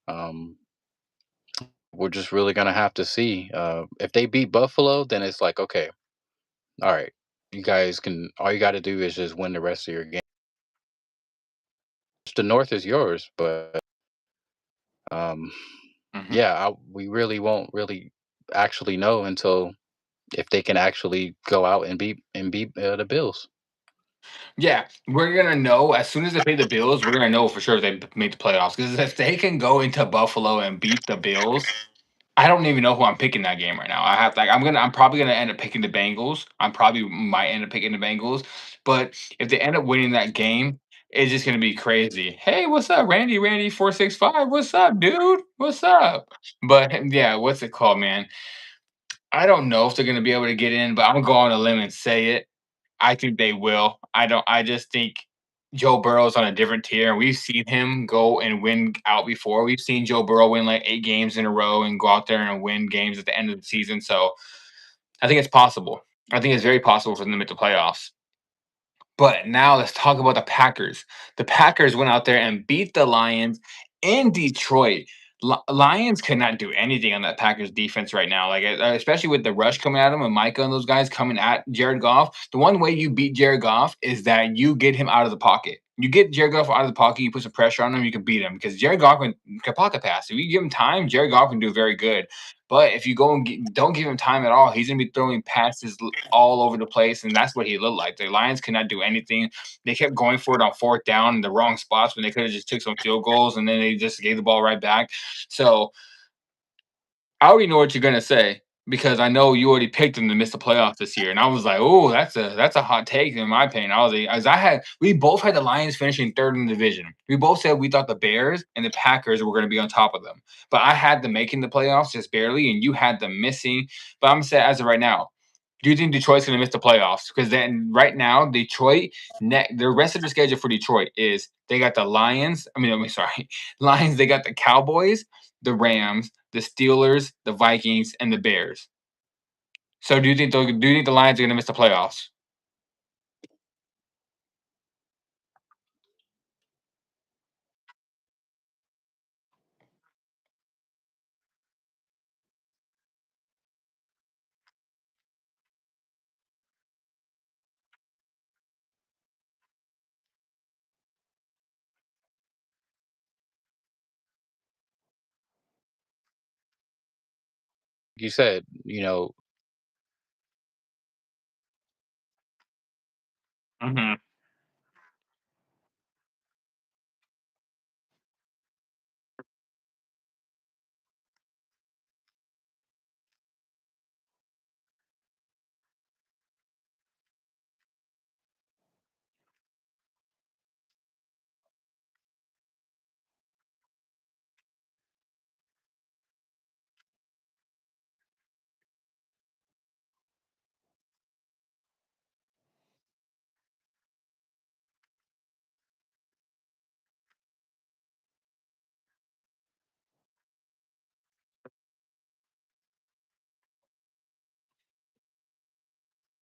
um, we're just really gonna have to see. If they beat Buffalo, then it's like, okay, all right. you guys can all you got to do is just win the rest of your game. The North is yours, but um, Mhm. yeah, we really won't really actually know until if they can actually go out and beat the Bills. Yeah, we're gonna know as soon as they play the Bills. We're gonna know for sure if they make the playoffs. Because if they can go into Buffalo and beat the Bills, I don't even know who I'm picking that game right now. I have like I'm probably gonna end up picking the Bengals. I'm probably might end up picking the Bengals. But if they end up winning that game, it's just gonna be crazy. Hey, what's up, Randy? Randy 465. What's up, dude? What's up? But yeah, what's it called, man? I don't know if they're gonna be able to get in, but I'm gonna go on a limb and say it. I think they will. I don't. I just think Joe Burrow's on a different tier. We've seen him go and win out before. We've seen Joe Burrow win like 8 games in a row and go out there and win games at the end of the season. So I think it's possible. I think it's very possible for them to make the playoffs. But now let's talk about the Packers. The Packers went out there and beat the Lions in Detroit. Lions could not do anything on that Packers defense right now. Like especially with the rush coming at them and Micah and those guys coming at Jared Goff. The one way you beat Jared Goff is that you get him out of the pocket. You get Jared Goff out of the pocket, you put some pressure on him, you can beat him because Jared Goff can pocket pass. If you give him time, Jared Goff can do very good. But if you go and don't give him time at all, he's gonna be throwing passes all over the place, and that's what he looked like. The Lions could not do anything. They kept going for it on fourth down in the wrong spots when they could have just took some field goals, and then they just gave the ball right back. So I already know what you're gonna say because I know you already picked them to miss the playoffs this year, and I was like, "Oh, that's a hot take in my opinion." I was like, as I had, we both had the Lions finishing third in the division. We both said we thought the Bears and the Packers were going to be on top of them, but I had them making the playoffs just barely, and you had them missing. But I'm saying as of right now, do you think Detroit's going to miss the playoffs? Because then right now, Detroit, the rest of the schedule for Detroit is they got the Lions. I mean, sorry, Lions. They got the Cowboys, the Rams, the Steelers, the Vikings, and the Bears. So do you think the Lions are going to miss the playoffs? You said, Mhm.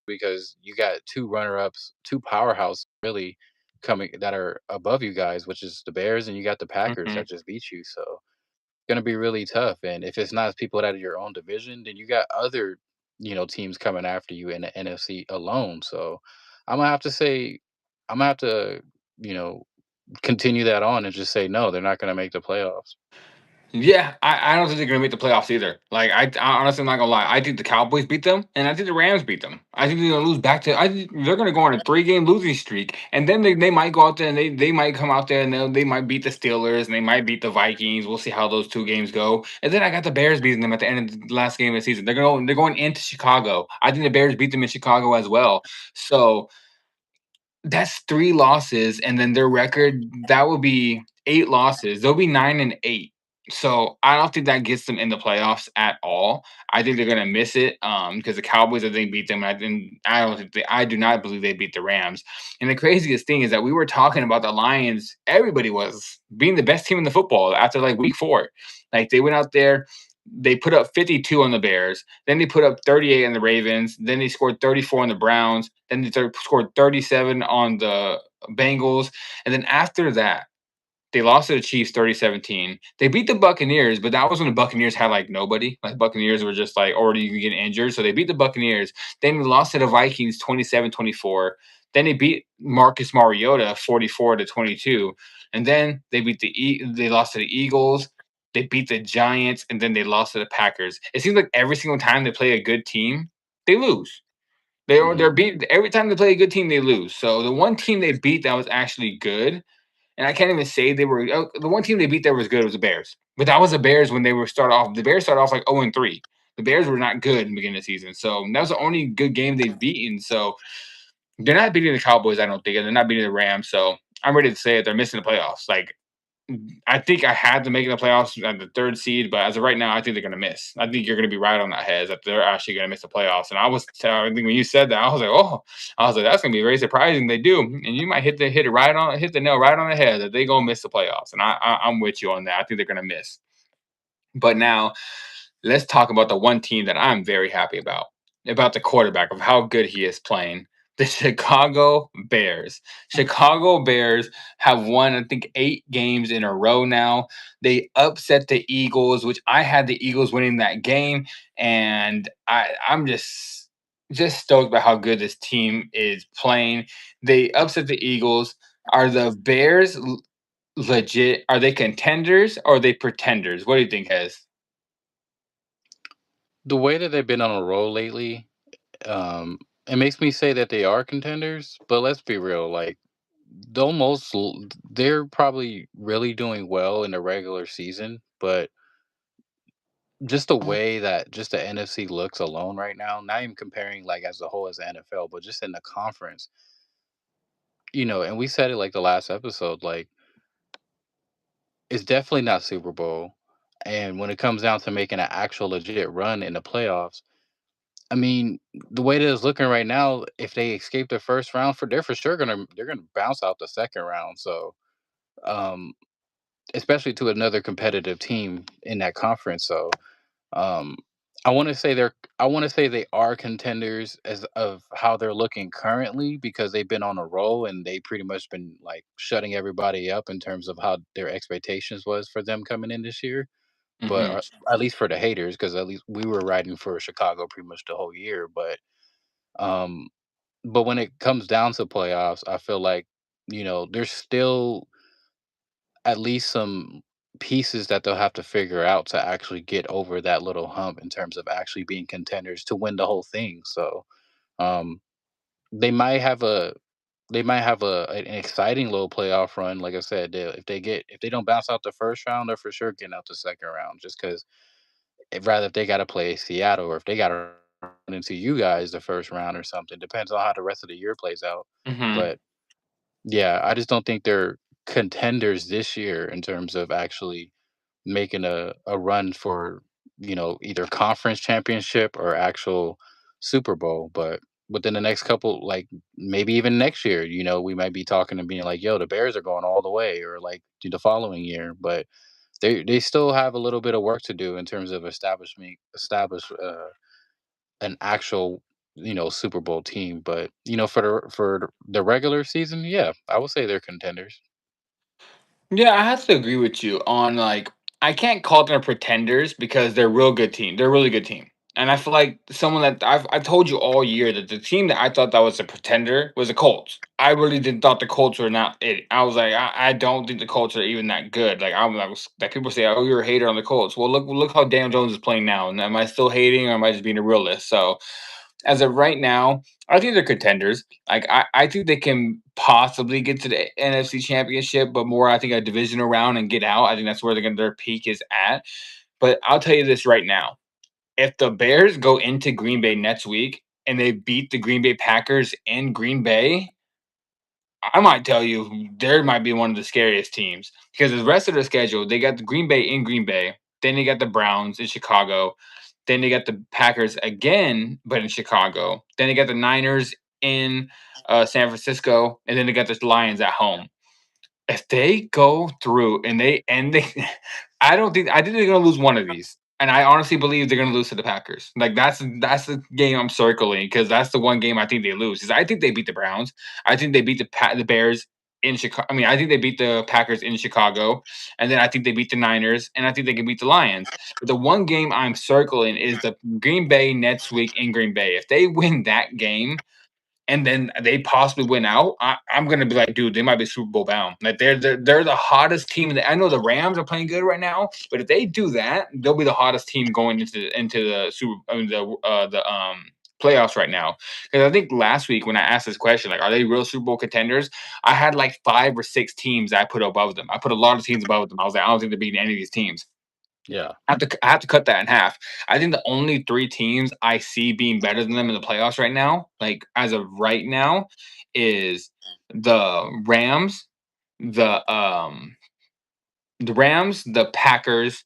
because you got two runner-ups, two powerhouse really coming that are above you guys, which is the Bears, and you got the Packers Mhm. that just beat you. So it's gonna be really tough. And if it's not people out of your own division, then you got other, teams coming after you in the NFC alone. So I'm gonna have to say, I'm gonna have to, you know, continue that on and just say no, they're not gonna make the playoffs. Yeah, I don't think they're gonna make the playoffs either. Like I honestly am not gonna lie. I think the Cowboys beat them, and I think the Rams beat them. I think they're gonna lose back to. I think they're gonna go on a 3 game losing streak, and then they might go out there and they might come out there and they might beat the Steelers and they might beat the Vikings. We'll see how those 2 games go. And then I got the Bears beating them at the end of the last game of the season. They're going into Chicago. I think the Bears beat them in Chicago as well. So that's 3 losses, and then their record, that would be 8 losses. They'll be 9-8. So, I don't think that gets them in the playoffs at all. I think they're gonna miss it, because the Cowboys, I think, beat them, I don't think I do not believe they beat the Rams. And the craziest thing is that we were talking about the Lions, everybody was being the best team in the football after, like, week 4. Like, they went out there, they put up 52 on the Bears, then they put up 38 on the Ravens. Then they scored 34 on the Browns. Then they scored 37 on the Bengals. And then after that, They lost to the Chiefs 30-17. They beat the Buccaneers, but that was when the Buccaneers had like nobody. Like Buccaneers were just like already getting injured. So they beat the Buccaneers. Then they lost to the Vikings 27-24. Then they beat Marcus Mariota 44-22. And then they lost to the Eagles. They beat the Giants, and then they lost to the Packers. It seems like every single time they play a good team, they lose. They're Mhm. beat every time they play a good team, they lose. So the one team they beat that was actually good, and I can't even say they were the one team they beat that was good was the Bears. But that was the Bears when they were start off. The Bears started off like 0-3. The Bears were not good in the beginning of the season, so that was the only good game they've beaten. So they're not beating the Cowboys, I don't think, and they're not beating the Rams. So I'm ready to say it. They're missing the playoffs. Like I think I had to make the playoffs at the third seed, but as of right now, I think they're going to miss. I think you're going to be right on that head that they're actually going to miss the playoffs. And I think when you said that, I was like, oh, I was like, that's going to be very surprising. They do, and you might hit the nail right on the head that they going to miss the playoffs. And I'm with you on that. I think they're going to miss. But now let's talk about the one team that I'm very happy about the quarterback of how good he is playing. The Chicago Bears. Chicago Bears have won, I think, 8 games in a row now. They upset the Eagles, which I had the Eagles winning that game, and I'm just stoked about how good this team is playing. They upset the Eagles. Are the Bears legit? Are they contenders or are they pretenders? What do you think, Hez? The way that they've been on a roll lately, um, it makes me say that they are contenders. But let's be real, like they're probably really doing well in the regular season, but just the way that just the NFC looks alone right now, not even comparing like as a whole as the NFL, but just in the conference, and we said it like the last episode, like it's definitely not Super Bowl. And when it comes down to making an actual legit run in the playoffs, I mean, the way that it's looking right now, if they escape the first round, they're for sure they're gonna bounce out the second round. So, um, especially to another competitive team in that conference. So, um, I want to say they are contenders as of how they're looking currently because they've been on a roll and they pretty much been like shutting everybody up in terms of how their expectations was for them coming in this year. But Hmm. at least for the haters, because at least we were riding for Chicago pretty much the whole year. Um, but when it comes down to playoffs, I feel like there's still at least some pieces that they'll have to figure out to actually get over that little hump in terms of actually being contenders to win the whole thing. So um, they might have a an exciting little playoff run. Like I said, if they don't bounce out the first round, they're for sure getting out the second round. Just because rather if they got to play Seattle or if they got to run into you guys the first round or something, depends on how the rest of the year plays out. Hmm. But yeah, I just don't think they're contenders this year in terms of actually making a run for, either conference championship or actual Super Bowl. But within the next couple, like maybe even next year, we might be talking and being like, yo, the Bears are going all the way, or like the following year. But they still have a little bit of work to do in terms of establish an actual Super Bowl team. But for the regular season, yeah, I would say they're contenders. Yeah, I have to agree with you on like I can't call them pretenders because they're a real good team. They're a really good team. And I feel like someone that I've told you all year that the team that I thought that was a pretender was the Colts. I really didn't thought the Colts were not it. I was like, I don't think the Colts are even that good. Like that people say, oh, you're a hater on the Colts. Well, look how Dan Jones is playing now. And am I still hating or am I just being a realist? So as of right now, I think they're contenders. Like I think they can possibly get to the NFC Championship, but more I think a divisional round and get out. I think that's where their peak is at. But I'll tell you this right now: if the Bears go into Green Bay next week and they beat the Green Bay Packers in Green Bay, I might tell you there might be one of the scariest teams because the rest of the schedule they got the Green Bay in Green Bay, then they got the Browns in Chicago, then they got the Packers again, but in Chicago. Then they got the Niners in San Francisco, and then they got the Lions at home. If they go through and I think they're gonna lose one of these. And I honestly believe they're gonna lose to the Packers. Like that's the game I'm circling because that's the one game I think they lose. Because I think they beat the Browns. I think they beat the Bears. in Chicago. I mean, I think they beat the Packers in Chicago, and then I think they beat the Niners, and I think they can beat the Lions. But the one game I'm circling is the Green Bay next week in Green Bay. If they win that game, and then they possibly win out, I'm gonna be like, dude, they might be Super Bowl bound. Like they're the hottest team. I know the Rams are playing good right now, but if they do that, they'll be the hottest team going into the Super I mean, the playoffs right now. Because I think last week when I asked this question, like, are they real Super Bowl contenders? I had like 5 or 6 teams I put above them. I put a lot of teams above them. I was like, I don't think they're beating any of these teams. Yeah. I have to cut that in half. I think the only 3 teams I see being better than them in the playoffs right now, like, as of right now, is the Rams, the, um the Rams, the Packers,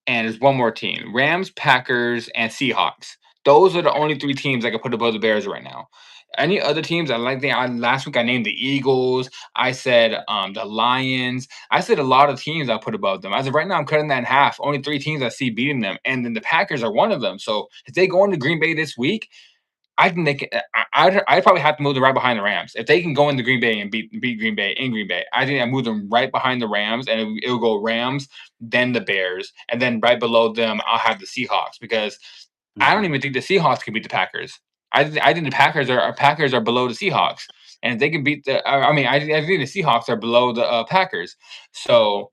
and there's one more team. Rams, Packers, and Seahawks. Those are the only 3 teams I could put above the Bears right now. Any other teams, last week I named the Eagles. I said the Lions. I said a lot of teams I put above them. As of right now, I'm cutting that in half. Only 3 teams I see beating them, and then the Packers are one of them. So if they go into Green Bay this week, I think they can. I'd probably have to move them right behind the Rams. If they can go into Green Bay and beat Green Bay in Green Bay, I think I move them right behind the Rams, and it'll go Rams, then the Bears, and then right below them, I'll have the Seahawks because I don't Hmm. even think the Seahawks can beat the Packers. I think the Packers are below the Seahawks, and if they can beat the, I mean, I think the Seahawks are below the Packers. So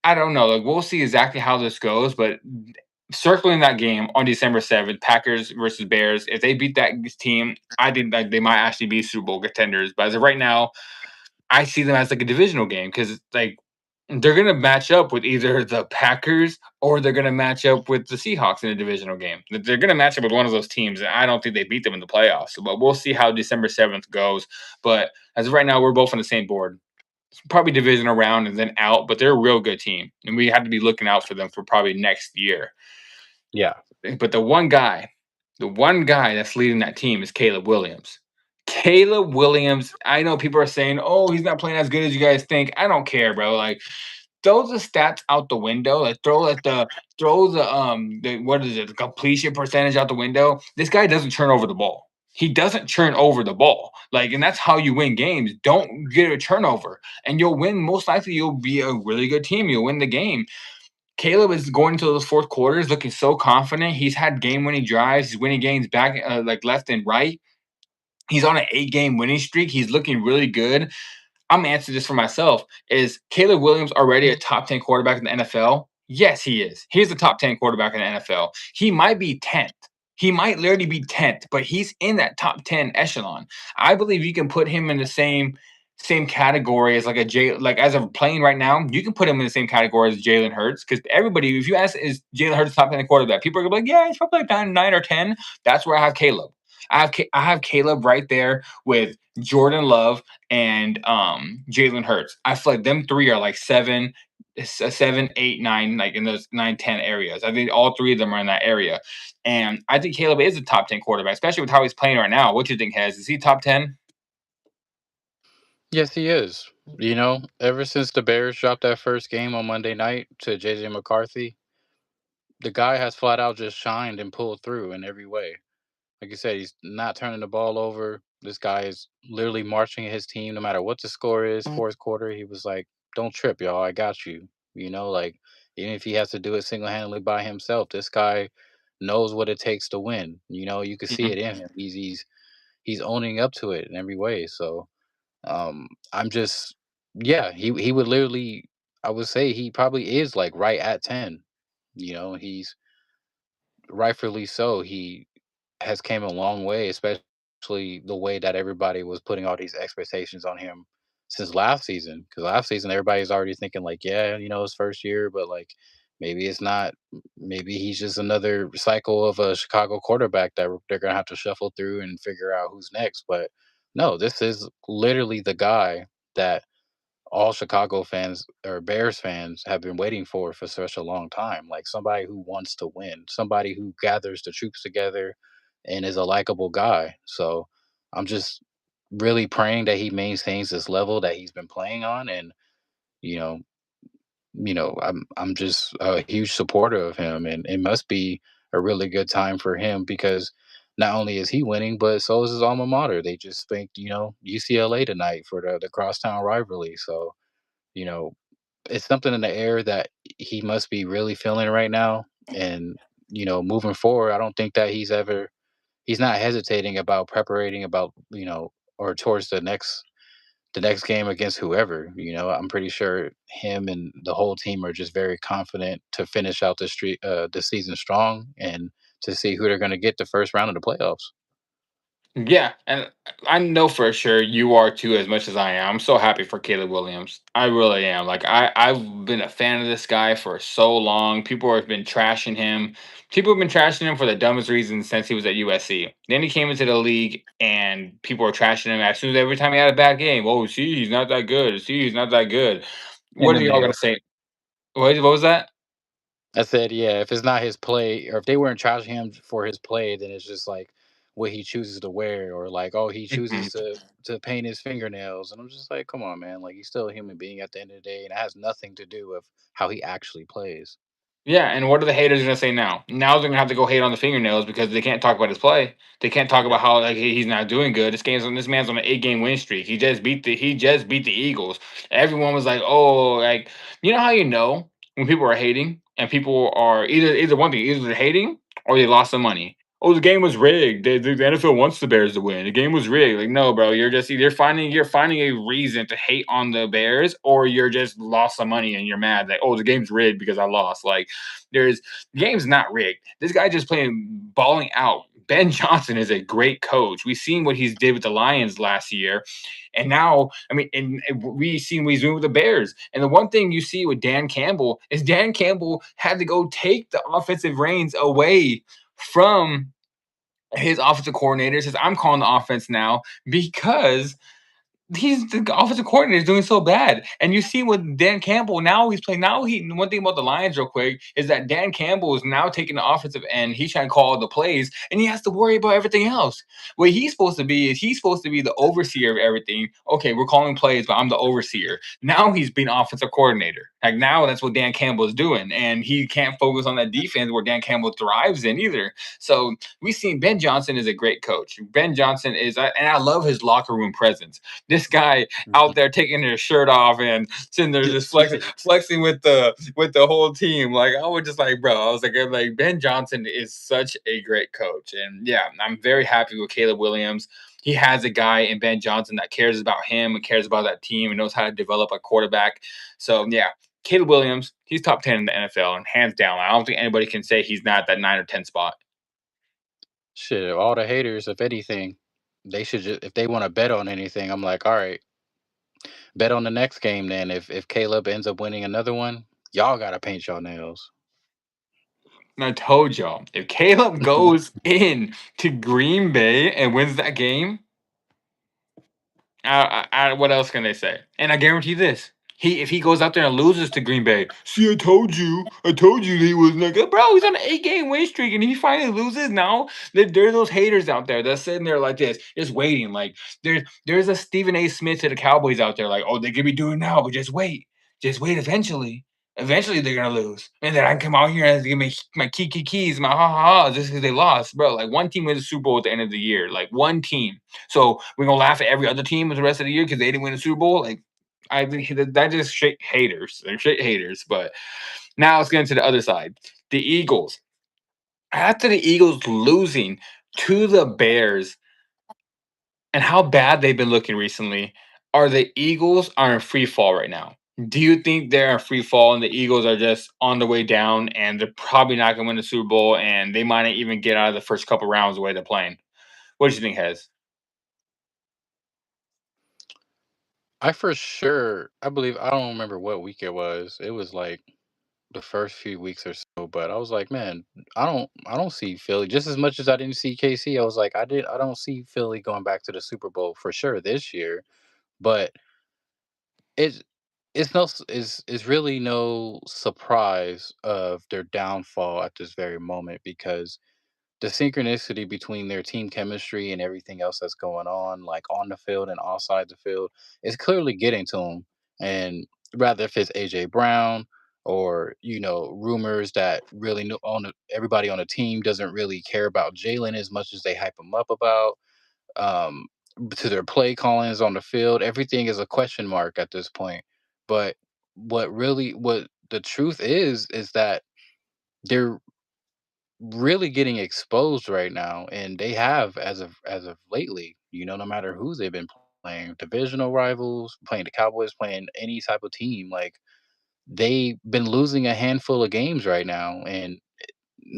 I don't know. Like we'll see exactly how this goes, but circling that game on December 7th, Packers versus Bears. If they beat that team, I think like they might actually be Super Bowl contenders. But as of right now, I see them as like a divisional game because like they're gonna match up with either the Packers or they're gonna match up with the Seahawks in a divisional game. They're gonna match up with one of those teams, and I don't think they beat them in the playoffs. But we'll see how December 7th goes. But as of right now, we're both on the same board. Probably divisional round and then out, but they're a real good team, and we had to be looking out for them for probably next year. Yeah. But the one guy that's leading that team is Caleb Williams. Caleb Williams, I know people are saying, "Oh, he's not playing as good as you guys think." I don't care, bro. Like throw the stats out the window. Like throw the what is it? The completion percentage out the window. This guy doesn't turn over the ball. He doesn't turn over the ball. Like, and that's how you win games. Don't get a turnover, and you'll win. Most likely, you'll be a really good team. You'll win the game. Caleb is going into those fourth quarters looking so confident. He's had game-winning drives. He's winning games back, like left and right. He's on an 8-game winning streak. He's looking really good. I'm gonna answer this for myself. Is Caleb Williams already a top 10 quarterback in the NFL? Yes, he is. He's the top 10 quarterback in the NFL. He might be 10th. He might literally be 10th, but he's in that top 10 echelon. I believe you can put him in the same category as like a J like as of playing right now, you can put him in the same category as Jalen Hurts. Because everybody, if you ask is Jalen Hurts top 10 quarterback, people are gonna be like, yeah, he's probably like nine or 10. That's where I have Caleb. I have Caleb right there with Jordan Love and Jalen Hurts. I feel like them 3 are like 7, 8, 9, like in those 9, 10 areas. I think all 3 of them are in that area. And I think Caleb is a top 10 quarterback, especially with how he's playing right now. What do you think, Has? Is he top 10? Yes, he is. Ever since the Bears dropped that first game on Monday night to JJ McCarthy, the guy has flat out just shined and pulled through in every way. Like you said, he's not turning the ball over. This guy is literally marching his team no matter what the score is. Fourth quarter, he was like, "Don't trip, y'all. I got you." Like even if he has to do it single handedly by himself, this guy knows what it takes to win. You can see Mhm. it in him. He's owning up to it in every way. So I'm just yeah, he would literally I would say he probably is like right at 10. He's rightfully so. He has came a long way, especially the way that everybody was putting all these expectations on him since last season. Because last season, everybody's already thinking like, yeah, his first year, but like maybe it's not. Maybe he's just another cycle of a Chicago quarterback that they're gonna have to shuffle through and figure out who's next. But no, this is literally the guy that all Chicago fans or Bears fans have been waiting for such a long time. Like somebody who wants to win, somebody who gathers the troops together and is a likable guy. So I'm just really praying that he maintains this level that he's been playing on and you know I'm just a huge supporter of him and it must be a really good time for him because not only is he winning, but so is his alma mater. They just spanked, UCLA tonight for the crosstown rivalry. So, you know, it's something in the air that he must be really feeling right now. And, moving forward, I don't think that he's not hesitating about preparating about, or towards the next game against whoever. I'm pretty sure him and the whole team are just very confident to finish out the season strong and to see who they're going to get the first round of the playoffs. Yeah, and I know for sure you are too, as much as I am. I'm so happy for Caleb Williams. I really am. Like I've been a fan of this guy for so long. People have been trashing him. People have been trashing him for the dumbest reasons since he was at USC. Then he came into the league, and people were trashing him as soon as every time he had a bad game. Oh, see, he's not that good. See, he's not that good. In What the are y'all gonna nail. say? What was that? I said, yeah, if it's not his play, or if they weren't charging him for his play, then it's just like what he chooses to wear, or like, oh, he chooses to paint his fingernails, and I'm just like, come on, man, like he's still a human being at the end of the day, and it has nothing to do with how he actually plays. Yeah, and what are the haters gonna say now? Now they're gonna have to go hate on the fingernails because they can't talk about his play. They can't talk Yeah. about how like he's not doing good. This man's on an 8 game win streak. He just beat the Eagles. Everyone was like, oh, like you know how you know when people are hating and people are either one thing, either they're hating or they lost some money. Oh, the game was rigged. The NFL wants the Bears to win. The game was rigged. Like, no, bro, you're just either finding a reason to hate on the Bears, or you're just lost some money and you're mad. Like, oh, the game's rigged because I lost. Like, there's the game's not rigged. This guy just playing balling out. Ben Johnson is a great coach. We've seen what he's did with the Lions last year, and now I mean, and we seen what he's doing with the Bears. And the one thing you see with Dan Campbell is Dan Campbell had to go take the offensive reins away from his offensive coordinator. Says I'm calling the offense now because he's the offensive coordinator is doing so bad. And you see with Dan Campbell, now he's playing. Now he one thing about the Lions, real quick, is that Dan Campbell is now taking the offensive end. He's trying to call the plays, and he has to worry about everything else. What he's supposed to be is he's supposed to be the overseer of everything. Okay, we're calling plays, but I'm the overseer. Now he's being offensive coordinator. Like now that's what Dan Campbell is doing. And he can't focus on that defense where Dan Campbell thrives in either. So we've seen Ben Johnson is a great coach. Ben Johnson is, and I love his locker room presence. This guy out Mhm. there taking his shirt off and sitting there just Yes. flexing with the whole team. Like I was just like, bro, I was like Ben Johnson is such a great coach, and yeah, I'm very happy with Caleb Williams. He has a guy in Ben Johnson that cares about him and cares about that team and knows how to develop a quarterback. So yeah, Caleb Williams, he's top 10 in the NFL and hands down. I don't think anybody can say he's not that 9 or 10 spot. Shit, all the haters, if anything, they should just, if they want to bet on anything, I'm like, all right, bet on the next game then. If Caleb ends up winning another one, y'all gotta paint your nails. And I told y'all, if Caleb goes in to Green Bay and wins that game, what else can they say? And I guarantee this: if he goes out there and loses to Green Bay, see, I told you he was not good, bro. He's on an 8 game win streak, and he finally loses. Now there's those haters out there that's sitting there like this, just waiting. Like there's a Stephen A. Smith to the Cowboys out there, like, oh, they could be doing now, but just wait. Eventually they're gonna lose, and then I can come out here and give me my keys, my ha ha ha, just because they lost, bro. Like one team wins the Super Bowl at the end of the year, like one team. So we're gonna laugh at every other team for the rest of the year because they didn't win a Super Bowl. Like I think that just straight haters. They're straight haters. But now let's get into the other side. The Eagles. After the Eagles losing to the Bears and how bad they've been looking recently, are the Eagles are in free fall right now? Do you think they're in free fall and the Eagles are just on the way down and they're probably not going to win the Super Bowl and they might not even get out of the first couple rounds the way they're playing? What do you think, Hez? I for sure, I believe, I don't remember what week it was. It was like the first few weeks or so, but I was like, man, I don't see Philly just as much as I didn't see KC. I was like, I don't see Philly going back to the Super Bowl for sure this year, but it's it's no it's really no surprise of their downfall at this very moment because the synchronicity between their team chemistry and everything else that's going on, like on the field and outside the field, is clearly getting to them. And rather if it's AJ Brown or rumors that really everybody on the team doesn't really care about Jalen as much as they hype him up about. Um, to their play callings on the field, everything is a question mark at this point. But what the truth is that they're really getting exposed right now, and they have as of lately. No matter who they've been playing, divisional rivals, playing the Cowboys, playing any type of team, like they've been losing a handful of games right now. And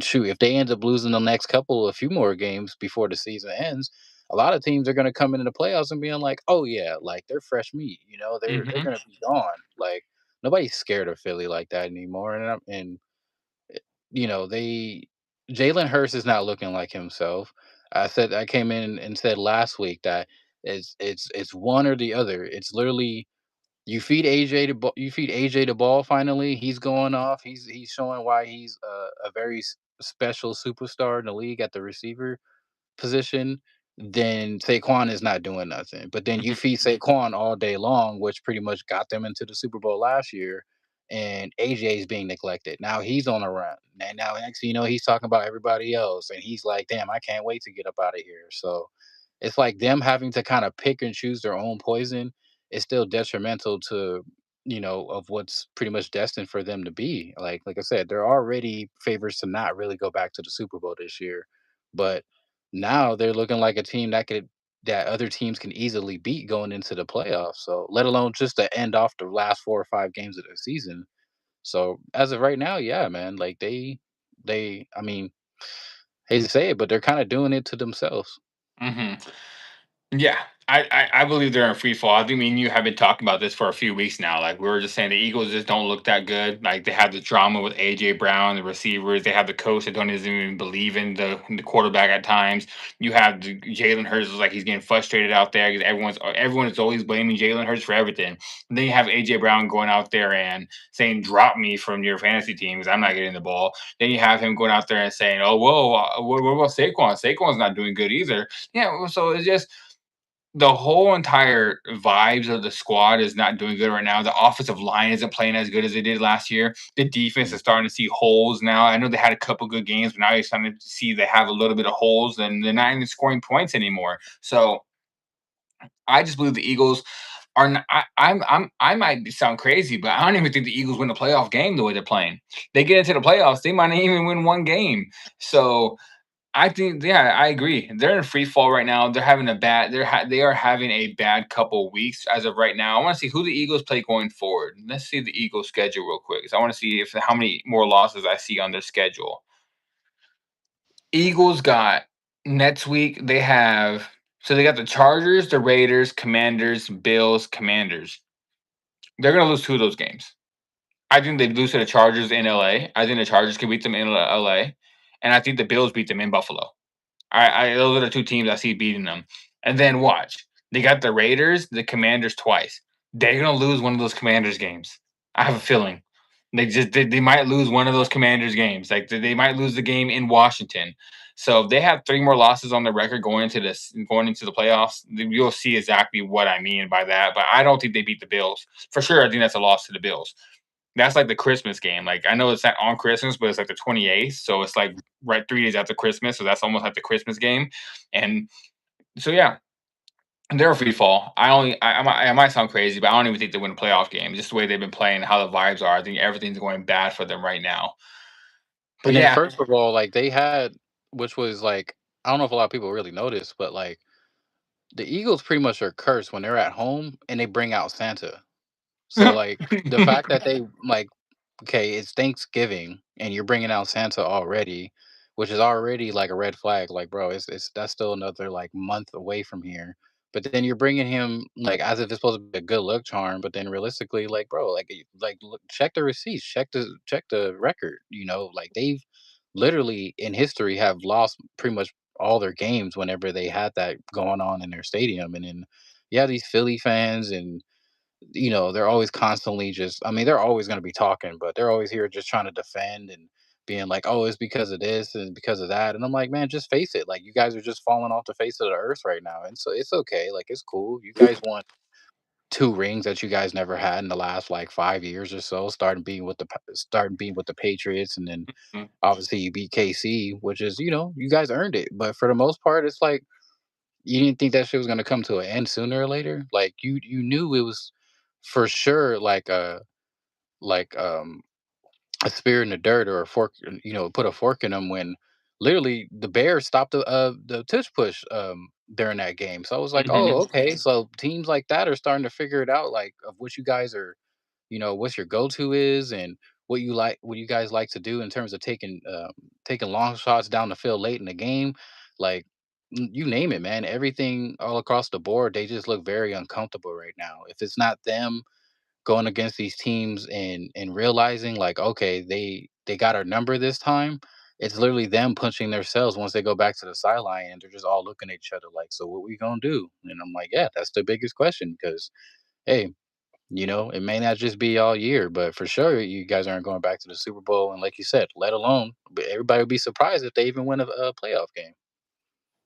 shoot, if they end up losing the next a few more games before the season ends, a lot of teams are going to come into the playoffs and being like, "Oh yeah, like they're fresh meat." They're Mhm. going to be gone. Like nobody's scared of Philly like that anymore. And they Jalen Hurts is not looking like himself. I came in and said last week that it's one or the other. It's literally you feed AJ the ball finally, he's going off. He's showing why he's a very special superstar in the league at the receiver position. Then Saquon is not doing nothing. But then you Mhm. feed Saquon all day long, which pretty much got them into the Super Bowl last year. And AJ is being neglected. Now he's on a run. And now next thing you know, he's talking about everybody else. And he's like, damn, I can't wait to get up out of here. So it's like them having to kind of pick and choose their own poison is still detrimental to, of what's pretty much destined for them to be. Like I said, they're already favorites to not really go back to the Super Bowl this year. But now they're looking like a team that other teams can easily beat going into the playoffs. So let alone just to end off the last 4 or 5 games of the season. So as of right now, yeah, man, like they I mean, hate to say it, but they're kind of doing it to themselves. Mhm. Yeah, I believe they're in free fall. I think me and you have been talking about this for a few weeks now. Like we were just saying, the Eagles just don't look that good. Like they have the drama with AJ Brown, the receivers. They have the coach that don't even believe in the quarterback at times. You have Jalen Hurts is like he's getting frustrated out there because everyone is always blaming Jalen Hurts for everything. And then you have AJ Brown going out there and saying, "Drop me from your fantasy team because I'm not getting the ball." Then you have him going out there and saying, "Oh, whoa, what about Saquon? Saquon's not doing good either." Yeah, well, so it's just the whole entire vibes of the squad is not doing good right now. The offensive line isn't playing as good as they did last year. The defense is starting to see holes now. I know they had a couple good games, but now you're starting to see they have a little bit of holes, and they're not even scoring points anymore. So I just believe the Eagles are. Not, I might sound crazy, but I don't even think the Eagles win a playoff game the way they're playing. They get into the playoffs, they might not even win one game. So I think, yeah, I agree. They're in free fall right now. They're having a bad. They are having a bad couple weeks as of right now. I want to see who the Eagles play going forward. Let's see the Eagles schedule real quick. So I want to see if how many more losses I see on their schedule. Eagles got next week. They got the Chargers, the Raiders, Commanders, Bills, Commanders. They're gonna lose two of those games. I think they lose to the Chargers in LA. I think the Chargers can beat them in LA, and I think the Bills beat them in Buffalo. I those are the two teams I see beating them. And then watch. They got the Raiders, the Commanders twice. They're gonna lose one of those Commanders games. I have a feeling. They might lose one of those Commanders games. Like they might lose the game in Washington. So if they have three more losses on the record going into the playoffs, you'll see exactly what I mean by that. But I don't think they beat the Bills. For sure, I think that's a loss to the Bills. That's like the Christmas game. Like I know it's not on Christmas, but it's like the 28th, so it's like right 3 days after Christmas. So that's almost like the Christmas game. And so yeah, they're a free fall. I might sound crazy, but I don't even think they win a playoff game. Just the way they've been playing, how the vibes are. I think everything's going bad for them right now. But And then yeah, first of all, like they had, which was like, I don't know if a lot of people really noticed, but like the Eagles pretty much are cursed when they're at home and they bring out Santa. So like the fact that they like, okay, it's Thanksgiving and you're bringing out Santa already, which is already like a red flag. Like, bro, it's that's still another like month away from here. But then you're bringing him like as if it's supposed to be a good luck charm. But then realistically, like, bro, look, check the receipts, check the record. Like they've literally in history have lost pretty much all their games whenever they had that going on in their stadium. And then you have these Philly fans and they're always constantly just I mean, they're always gonna be talking, but they're always here just trying to defend and being like, "Oh, it's because of this and because of that." And I'm like, "Man, just face it. Like, you guys are just falling off the face of the earth right now. And so it's okay. Like, it's cool. You guys won. 2 rings that you guys never had in the last, like, 5 years or so, starting being with the Patriots, and then Mm. obviously you beat KC, which is, you guys earned it. But for the most part, it's like you didn't think that shit was gonna come to an end sooner or later. Like you knew it was for sure like a spear in the dirt or a fork, put a fork in them when literally the Bears stopped the tush push during that game. So I was like, oh, Mhm. okay. So teams like that are starting to figure it out, like of what you guys are, what your go-to is and what you guys like to do in terms of taking long shots down the field late in the game. Like you name it, man. Everything all across the board, they just look very uncomfortable right now. If it's not them going against these teams and realizing like, okay, they got our number this time. It's literally them punching themselves once they go back to the sideline and they're just all looking at each other like, so what we gonna do? And I'm like, yeah, that's the biggest question because hey, it may not just be all year, but for sure you guys aren't going back to the Super Bowl. And like you said, let alone, but everybody would be surprised if they even win a playoff game.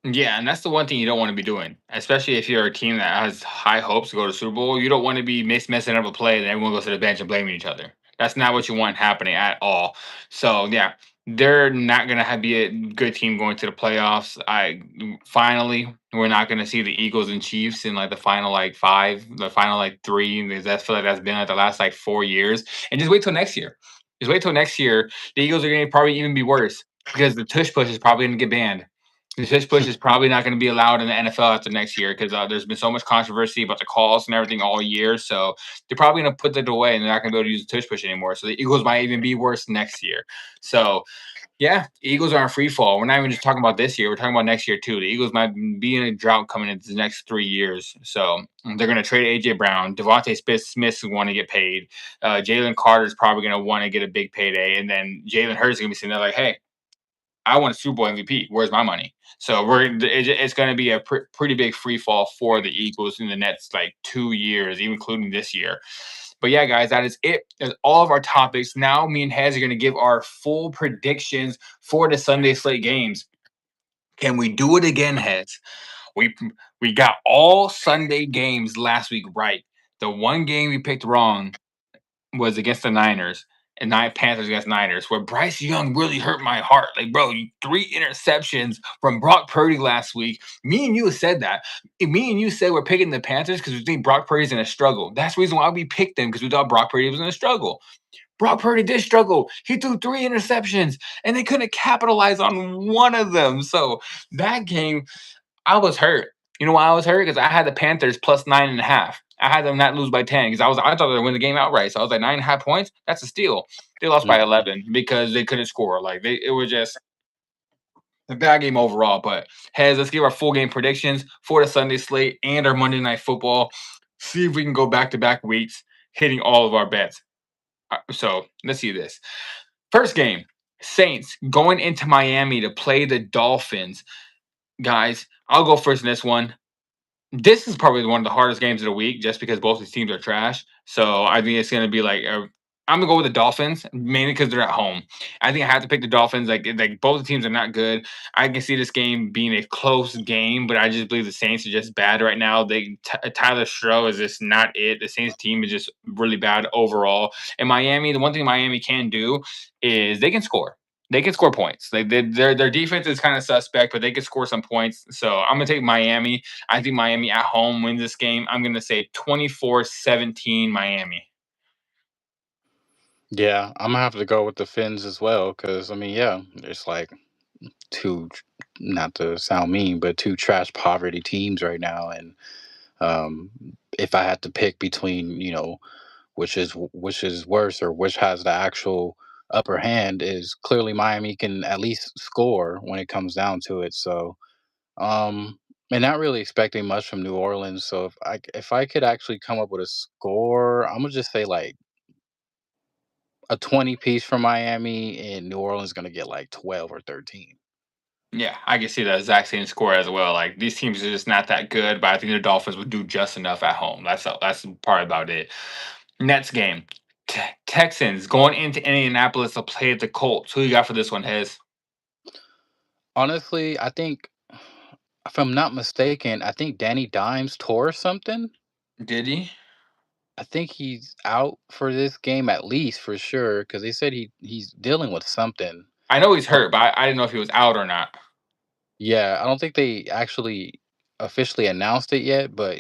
Yeah, and that's the one thing you don't want to be doing, especially if you're a team that has high hopes to go to Super Bowl. You don't want to be messing up a play and everyone goes to the bench and blaming each other. That's not what you want happening at all. So yeah, they're not gonna be a good team going to the playoffs. Finally we're not gonna see the Eagles and Chiefs in like the final like five, the final like three. Because I feel like that's been like the last like 4 years. And just wait till next year. Just wait till next year. The Eagles are gonna probably even be worse because the tush push is probably gonna get banned. The tush push is probably not going to be allowed in the NFL after next year because there's been so much controversy about the calls and everything all year. So they're probably going to put that away and they're not going to be able to use the tush push anymore. So the Eagles might even be worse next year. So yeah, the Eagles are in free fall. We're not even just talking about this year. We're talking about next year too. The Eagles might be in a drought coming into the next 3 years. So they're going to trade AJ Brown. Devontae Smith's want to get paid. Jalen Carter's probably going to want to get a big payday, and then Jalen Hurts is going to be sitting there like, hey, I won a Super Bowl MVP. Where's my money? So it's going to be a pretty big free fall for the Eagles in the next like 2 years, even including this year. But yeah, guys, that is it. That's all of our topics. Now, me and Hez are going to give our full predictions for the Sunday slate games. Can we do it again, Hez? We we got all Sunday games last week right. The one game we picked wrong was against the Niners and Panthers against Niners, where Bryce Young really hurt my heart. Like, bro, 3 interceptions from Brock Purdy last week. Me and you said that. Me and you said we're picking the Panthers because we think Brock Purdy's in a struggle. That's the reason why we picked them, because we thought Brock Purdy was in a struggle. Brock Purdy did struggle. He threw 3 interceptions and they couldn't capitalize on one of them. So that game, I was hurt. You know why I was hurt? Because I had the Panthers plus 9.5. I had them not lose by 10 because I thought they would win the game outright. So I was like 9.5 points. That's a steal. They lost by Mhm. 11 because they couldn't score. Like it was just a bad game overall. But Hez, let's give our full game predictions for the Sunday slate and our Monday night football. See if we can go back to back weeks hitting all of our bets. So let's see this. First game, Saints going into Miami to play the Dolphins. Guys, I'll go first in this one. This is probably one of the hardest games of the week just because both these teams are trash. So I think it's going to be like I'm gonna go with the Dolphins mainly because they're at home. I think I have to pick the Dolphins. Like both the teams are not good. I can see this game being a close game, but I just believe the Saints are just bad right now. Tyler Stroh is just not it. The Saints team is just really bad overall. And Miami, the one thing Miami can do is they can score. They can score points. Their defense is kind of suspect, but they can score some points. So I'm gonna take Miami. I think Miami at home wins this game. I'm going to say 24-17 Miami. Yeah, I'm gonna have to go with the Finns as well because I mean, yeah, it's like two, not to sound mean, but two trash poverty teams right now, and um, if I had to pick between, which is worse or which has the actual upper hand, is clearly Miami can at least score when it comes down to it. So, and not really expecting much from New Orleans. So if I could actually come up with a score, I'm gonna just say like a 20 piece from Miami, and New Orleans gonna get like 12 or 13. Yeah, I can see the exact same score as well. Like these teams are just not that good, but I think the Dolphins would do just enough at home. That's part about it. Next game, Texans going into Indianapolis to play the Colts. Who you got for this one, Hez? Honestly, I think if I'm not mistaken, I think Danny Dimes tore something. Did he? I think he's out for this game at least for sure because they said he's dealing with something. I know he's Um, hurt, but I didn't know if he was out or not. yeah, I don't think they actually officially announced it yet, but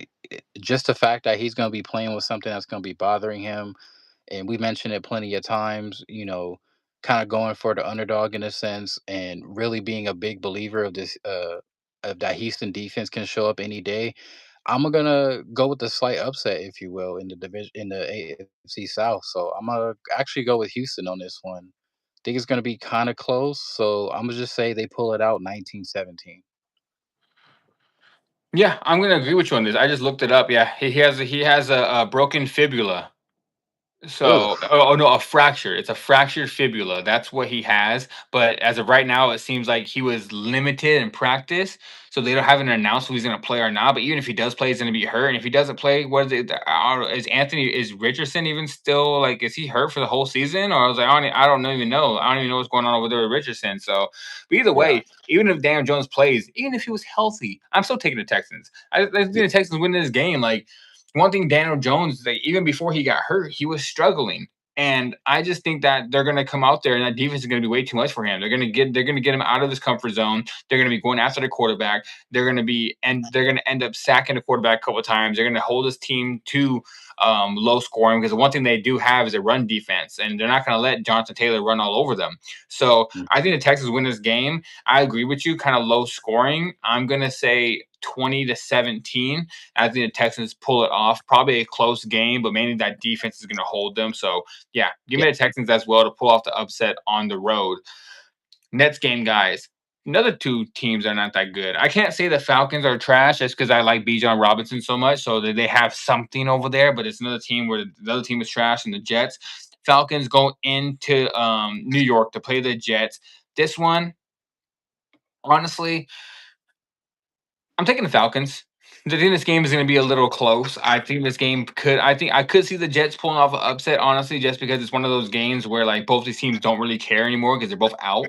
just the fact that he's going to be playing with something that's going to be bothering him, and we mentioned it plenty of times, kind of going for the underdog in a sense, and really being a big believer of this, of that Houston defense can show up any day. I'm gonna go with the slight upset, if you will, in the division in the AFC South. So I'm gonna actually go with Houston on this one. Think it's gonna be kind of close, so I'm gonna just say they pull it out 19-17. Yeah, I'm gonna agree with you on this. I just looked it up. Yeah, he has a broken fibula. Ugh. So, oh no, a fracture. It's a fractured fibula. That's what he has. But as of right now, it seems like he was limited in practice. So they don't haven't announced who he's going to play or not. But even if he does play, he's going to be hurt. And if he doesn't play, what is it? I don't know, is Richardson even still like? Is he hurt for the whole season? Or I was like, even know. I don't even know what's going on over there with Richardson. So, but either Yeah. way, even if Daniel Jones plays, even if he was healthy, I'm still taking the Texans. I think Yeah. the Texans win this game. Like one thing Daniel Jones, like, even before he got hurt, he was struggling. And I just think that they're going to come out there, and that defense is going to be way too much for him. They're going to get him out of his comfort zone. They're going to be going after the quarterback. They're going to end up sacking the quarterback a couple of times. They're going to hold his team to low scoring because the one thing they do have is a run defense, and they're not going to let Jonathan Taylor run all over them. So Mm. I think the Texans win this game. I agree with you, kind of low scoring. I'm going to say 20-17. I think the Texans pull it off. Probably a close game, but mainly that defense is going to hold them. So, yeah, give Yeah. me the Texans as well to pull off the upset on the road. Next game, guys. Another two teams are not that good. I can't say the Falcons are trash just because I like Bijan Robinson so much. So that they have something over there, but it's another team where the other team is trash and the Jets. Falcons go into New York to play the Jets. This one, honestly, I'm taking the Falcons. I think this game is going to be a little close. I think this game could. I think I could see the Jets pulling off an upset, honestly, just because it's one of those games where like both these teams don't really care anymore because they're both out.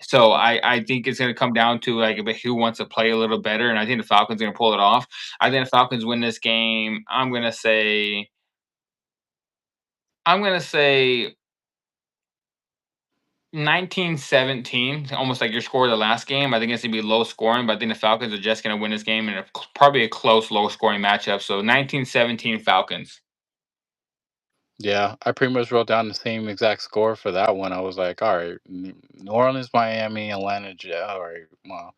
So I think it's going to come down to like who wants to play a little better, and I think the Falcons are going to pull it off. I think the Falcons win this game. I'm gonna say 19-17, almost like your score of the last game. I think it's gonna be low scoring, but I think the Falcons are just gonna win this game in probably a close, low scoring matchup. So 19-17 Falcons. Yeah, I pretty much wrote down the same exact score for that one. I was like, all right, New Orleans, Miami, Atlanta. All right, well,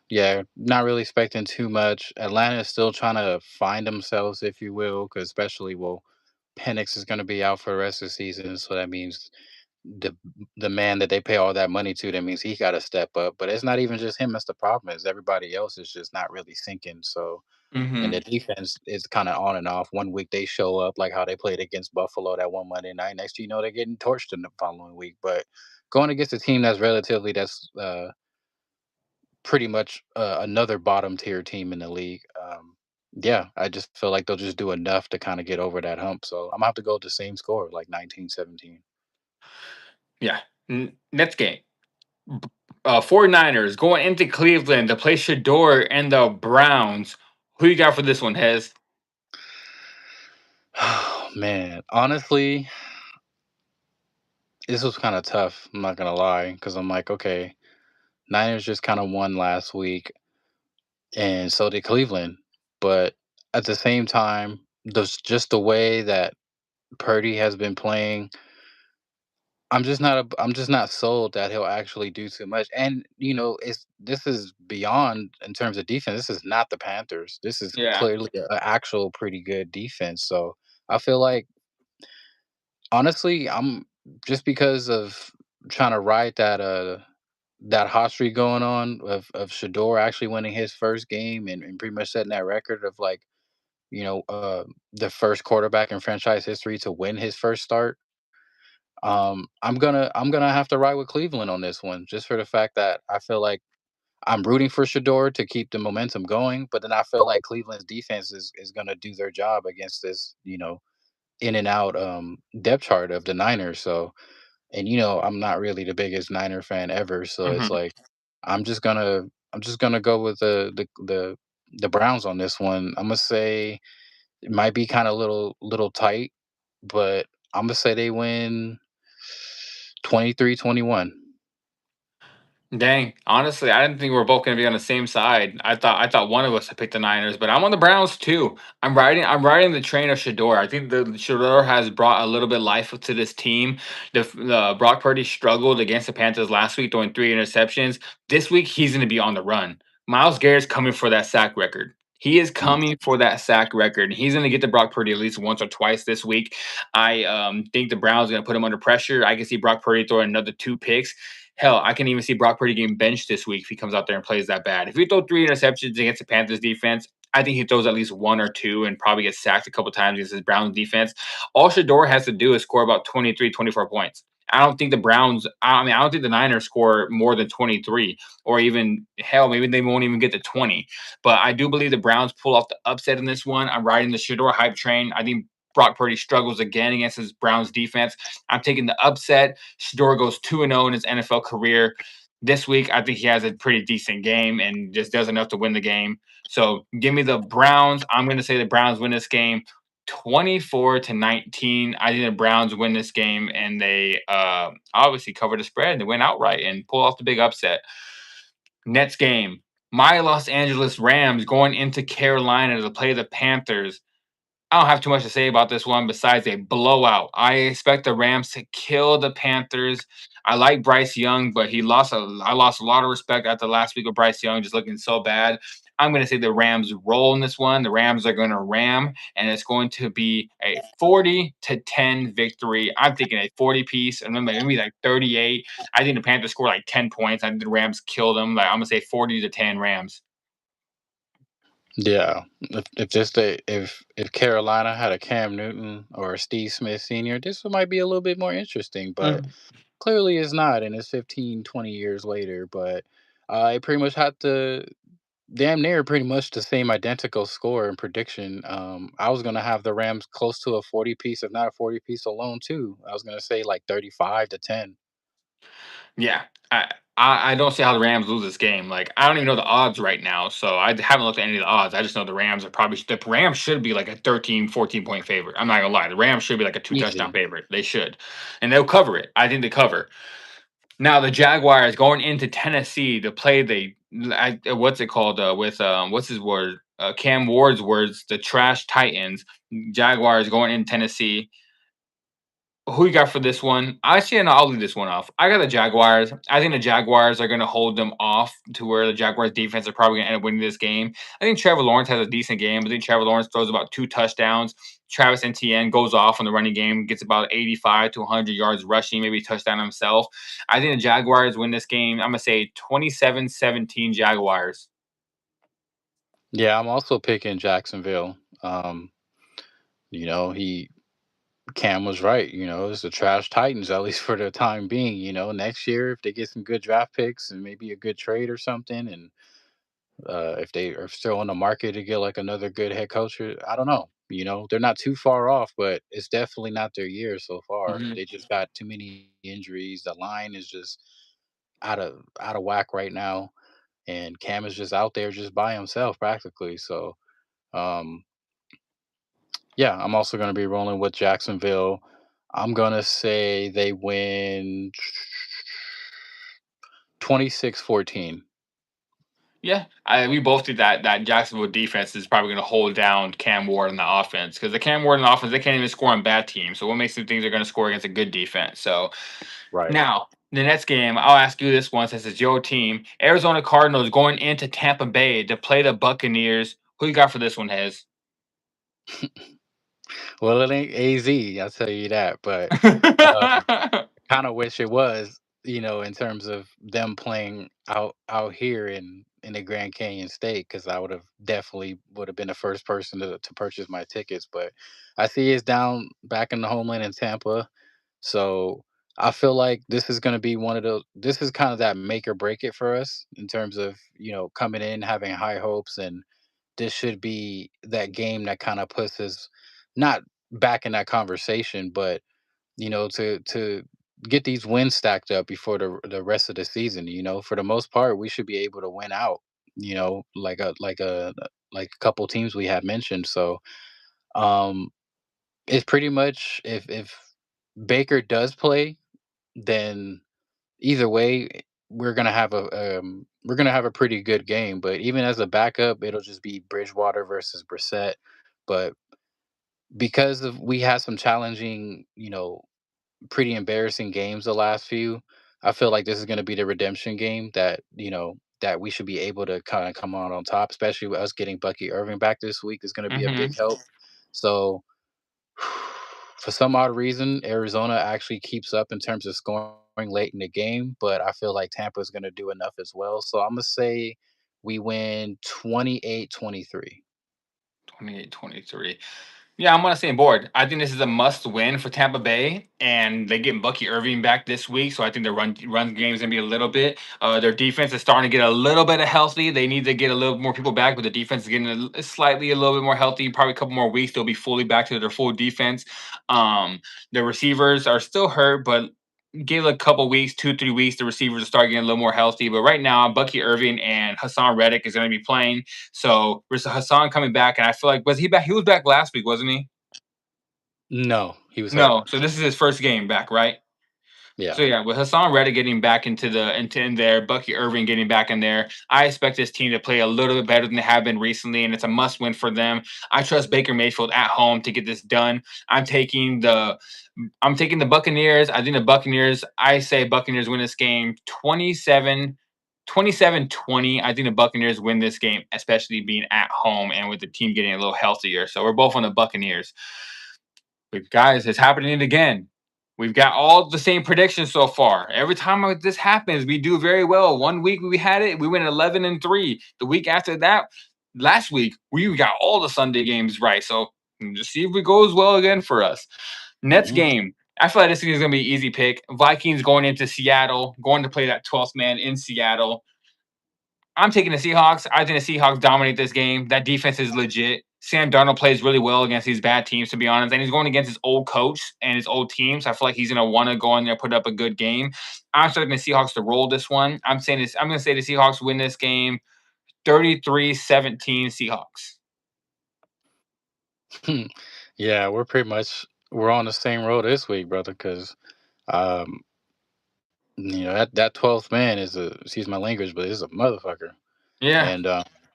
yeah, not really expecting too much. Atlanta is still trying to find themselves, if you will, because especially, well, Penix is going to be out for the rest of the season, so that means the the man that they pay all that money to, that means he got to step up. But it's not even just him that's the problem; is everybody else is just not really sinking. So, and the Hmm. defense is kind of on and off. One week they show up like how they played against Buffalo that one Monday night. Next, thing you know, they're getting torched in the following week. But going against a team that's pretty much another bottom tier team in the league. Yeah, I just feel like they'll just do enough to kind of get over that hump. So I'm gonna have to go with the same score, like 19-17. Yeah. Next game. 49ers going into Cleveland to play Shador and the Browns. Who you got for this one, Hez? Oh man, honestly, this was kind of tough. I'm not gonna lie, because I'm like, okay, Niners just kind of won last week, and so did Cleveland. But at the same time, just the way that Purdy has been playing, I'm just not sold that he'll actually do too much. And it's this is beyond in terms of defense. This is not the Panthers. This is Yeah. clearly an actual pretty good defense. So I feel like honestly, I'm just because of trying to ride that hot streak going on of Shador actually winning his first game and pretty much setting that record of like, the first quarterback in franchise history to win his first start. I'm gonna have to ride with Cleveland on this one, just for the fact that I feel like I'm rooting for Shador to keep the momentum going, but then I feel like Cleveland's defense is gonna do their job against this, in and out depth chart of the Niners. So, and I'm not really the biggest Niner fan ever, so it's Hmm. like I'm just gonna I'm just gonna go with the Browns on this one. I'm gonna say It might be kind of little tight, but I'm gonna say they win 23-21. Dang, honestly, I didn't think we were both gonna be on the same side. I thought one of us had picked the Niners, but I'm on the Browns too. I'm riding the train of Shador. I think the Shador has brought a little bit of life to this team. The Brock Purdy struggled against the Panthers last week, throwing 3 interceptions. This week he's gonna be on the run. Miles Garrett's coming for that sack record. He is Mm. coming for that sack record. He's going to get to Brock Purdy at least once or twice this week. I think the Browns are going to put him under pressure. I can see Brock Purdy throwing another 2 picks. Hell, I can even see Brock Purdy getting benched this week if he comes out there and plays that bad. If he throw 3 interceptions against the Panthers defense, I think he throws at least 1 or 2 and probably gets sacked a couple times against his Browns defense. All Shador has to do is score about 23, 24 points. I don't think the Browns, I mean, I don't think the Niners score more than 23 or even, hell, maybe they won't even get to 20. But I do believe the Browns pull off the upset in this one. I'm riding the Shador hype train. I think Brock Purdy struggles again against his Browns defense. I'm taking the upset. Shador goes 2-0 in his NFL career. This week, I think he has a pretty decent game and just does enough to win the game. So give me the Browns. I'm going to say the Browns win this game 24-19. I think the Browns win this game and they obviously cover the spread. They win outright and pull off the big upset. Next game, my Los Angeles Rams going into Carolina to play the Panthers. I don't have too much to say about this one besides a blowout. I expect the Rams to kill the Panthers. I like Bryce Young, but I lost a lot of respect after last week with Bryce Young just looking so bad. I'm going to say the Rams roll in this one. The Rams are going to ram, and it's going to be a 40-10 victory. I'm thinking a 40 piece, and then maybe like 38. I think the Panthers score like 10 points. I think the Rams kill them. Like I'm going to say 40-10 Rams. Yeah, if Carolina had a Cam Newton or a Steve Smith Sr., this one might be a little bit more interesting, but clearly it's not, and it's 15, 20 years later. But I pretty much had to damn near pretty much the same identical score and prediction. I was gonna have the Rams close to a 40 piece, if not a 40 piece alone too. I was gonna say like 35-10. Yeah, I don't see how the Rams lose this game. Like I don't even know the odds right now, so I haven't looked at any of the odds. I just know the Rams are probably the Rams should be like a 13, 14 point favorite. I'm not gonna lie, the Rams should be like a 2 touchdown Easy. favorite. They should, and they'll cover it. I think they cover. Now the Jaguars going into Tennessee to play what's it called with what's his word Cam Ward's words, the trash Titans. Jaguars going in Tennessee. Who you got for this one? Actually, no, I'll leave this one off. I got the Jaguars. I think the Jaguars are going to hold them off to where the Jaguars defense are probably going to end up winning this game. I think Trevor Lawrence has a decent game. I think Trevor Lawrence throws about 2 touchdowns. Travis Etienne goes off on the running game, gets about 85 to 100 yards rushing, maybe a touchdown himself. I think the Jaguars win this game. I'm going to say 27-17 Jaguars. Yeah, I'm also picking Jacksonville. You know, he Cam was right. It's the trash Titans, at least for the time being. Next year, if they get some good draft picks and maybe a good trade or something, and if they are still on the market to get like another good head coach, I don't know. They're not too far off, but it's definitely not their year so far. Mhm. They just got too many injuries. The line is just out of whack right now, and Cam is just out there just by himself practically. So, um, yeah, I'm also going to be rolling with Jacksonville. I'm going to say they win 26-14. Yeah, we both think that Jacksonville defense is probably going to hold down Cam Ward in the offense because the Cam Ward in the offense they can't even score on bad teams. So what makes them think they're going to score against a good defense? So Right. now the next game, I'll ask you this one since it's your team: Arizona Cardinals going into Tampa Bay to play the Buccaneers. Who you got for this one, Hez? Well, it ain't AZ, I'll tell you that. But um, kind of wish it was, in terms of them playing out here in the Grand Canyon State, because I would have been the first person to purchase my tickets. But I see it's down back in the homeland in Tampa. So I feel like this is going to be one of those. This is kind of that make or break it for us in terms of coming in having high hopes, and this should be that game that kind of puts us not back in that conversation, but to get these wins stacked up before the rest of the season. For the most part, we should be able to win out. Like a couple teams we had mentioned. So Um, it's pretty much if Baker does play, then either way, we're gonna have a pretty good game. But even as a backup, it'll just be Bridgewater versus Brissett. But because of we had some challenging, pretty embarrassing games the last few, I feel like this is gonna be the redemption game that that we should be able to kind of come out on top. Especially with us getting Bucky Irving back this week is gonna be a Hmm. big help. So for some odd reason, Arizona actually keeps up in terms of scoring late in the game, but I feel like Tampa is going to do enough as well. So I'm going to say we win 28-23. 28-23. Yeah, I'm on the same board. I think this is a must win for Tampa Bay, and they get Bucky Irving back this week, so I think the run game is gonna be a little bit. Their defense is starting to get a little bit of healthy. They need to get a little more people back, but the defense is getting slightly a little bit more healthy. Probably a couple more weeks, they'll be fully back to their full defense. The receivers are still hurt, but give it a couple weeks, 2, 3 weeks, the receivers will start getting a little more healthy. But right now, Bucky Irving and Hassan Reddick is going to be playing. So with Hassan coming back, and I feel like was he back? He was back last week, wasn't he? No, he was hurt. No. So this is his first game back, right? Yeah. So yeah, with Hassan Reddick getting back into in there, Bucky Irving getting back in there, I expect this team to play a little bit better than they have been recently, and it's a must win for them. I trust Baker Mayfield at home to get this done. I'm taking the I'm taking the Buccaneers. I think the Buccaneers, I say Buccaneers win this game 27-20. I think the Buccaneers win this game, especially being at home and with the team getting a little healthier. So we're both on the Buccaneers. But guys, it's happening again. We've got all the same predictions so far. Every time this happens, we do very well. One week we had it, we went 11-3. The week after that, last week, we got all the Sunday games right. So just see if it goes well again for us. Nets Hmm. game. I feel like this is going to be an easy pick. Vikings going into Seattle, going to play that 12th man in Seattle. I'm taking the Seahawks. I think the Seahawks dominate this game. That defense is legit. Sam Darnold plays really well against these bad teams, to be honest. And he's going against his old coach and his old team. So I feel like he's going to want to go in there, put up a good game. I'm expecting the Seahawks to roll this one. I'm saying this. I'm going to say the Seahawks win this game 33-17 Seahawks. Yeah, we're on the same road this week, brother. Because um, that 12th man is a excuse my language, but is a motherfucker. Yeah. And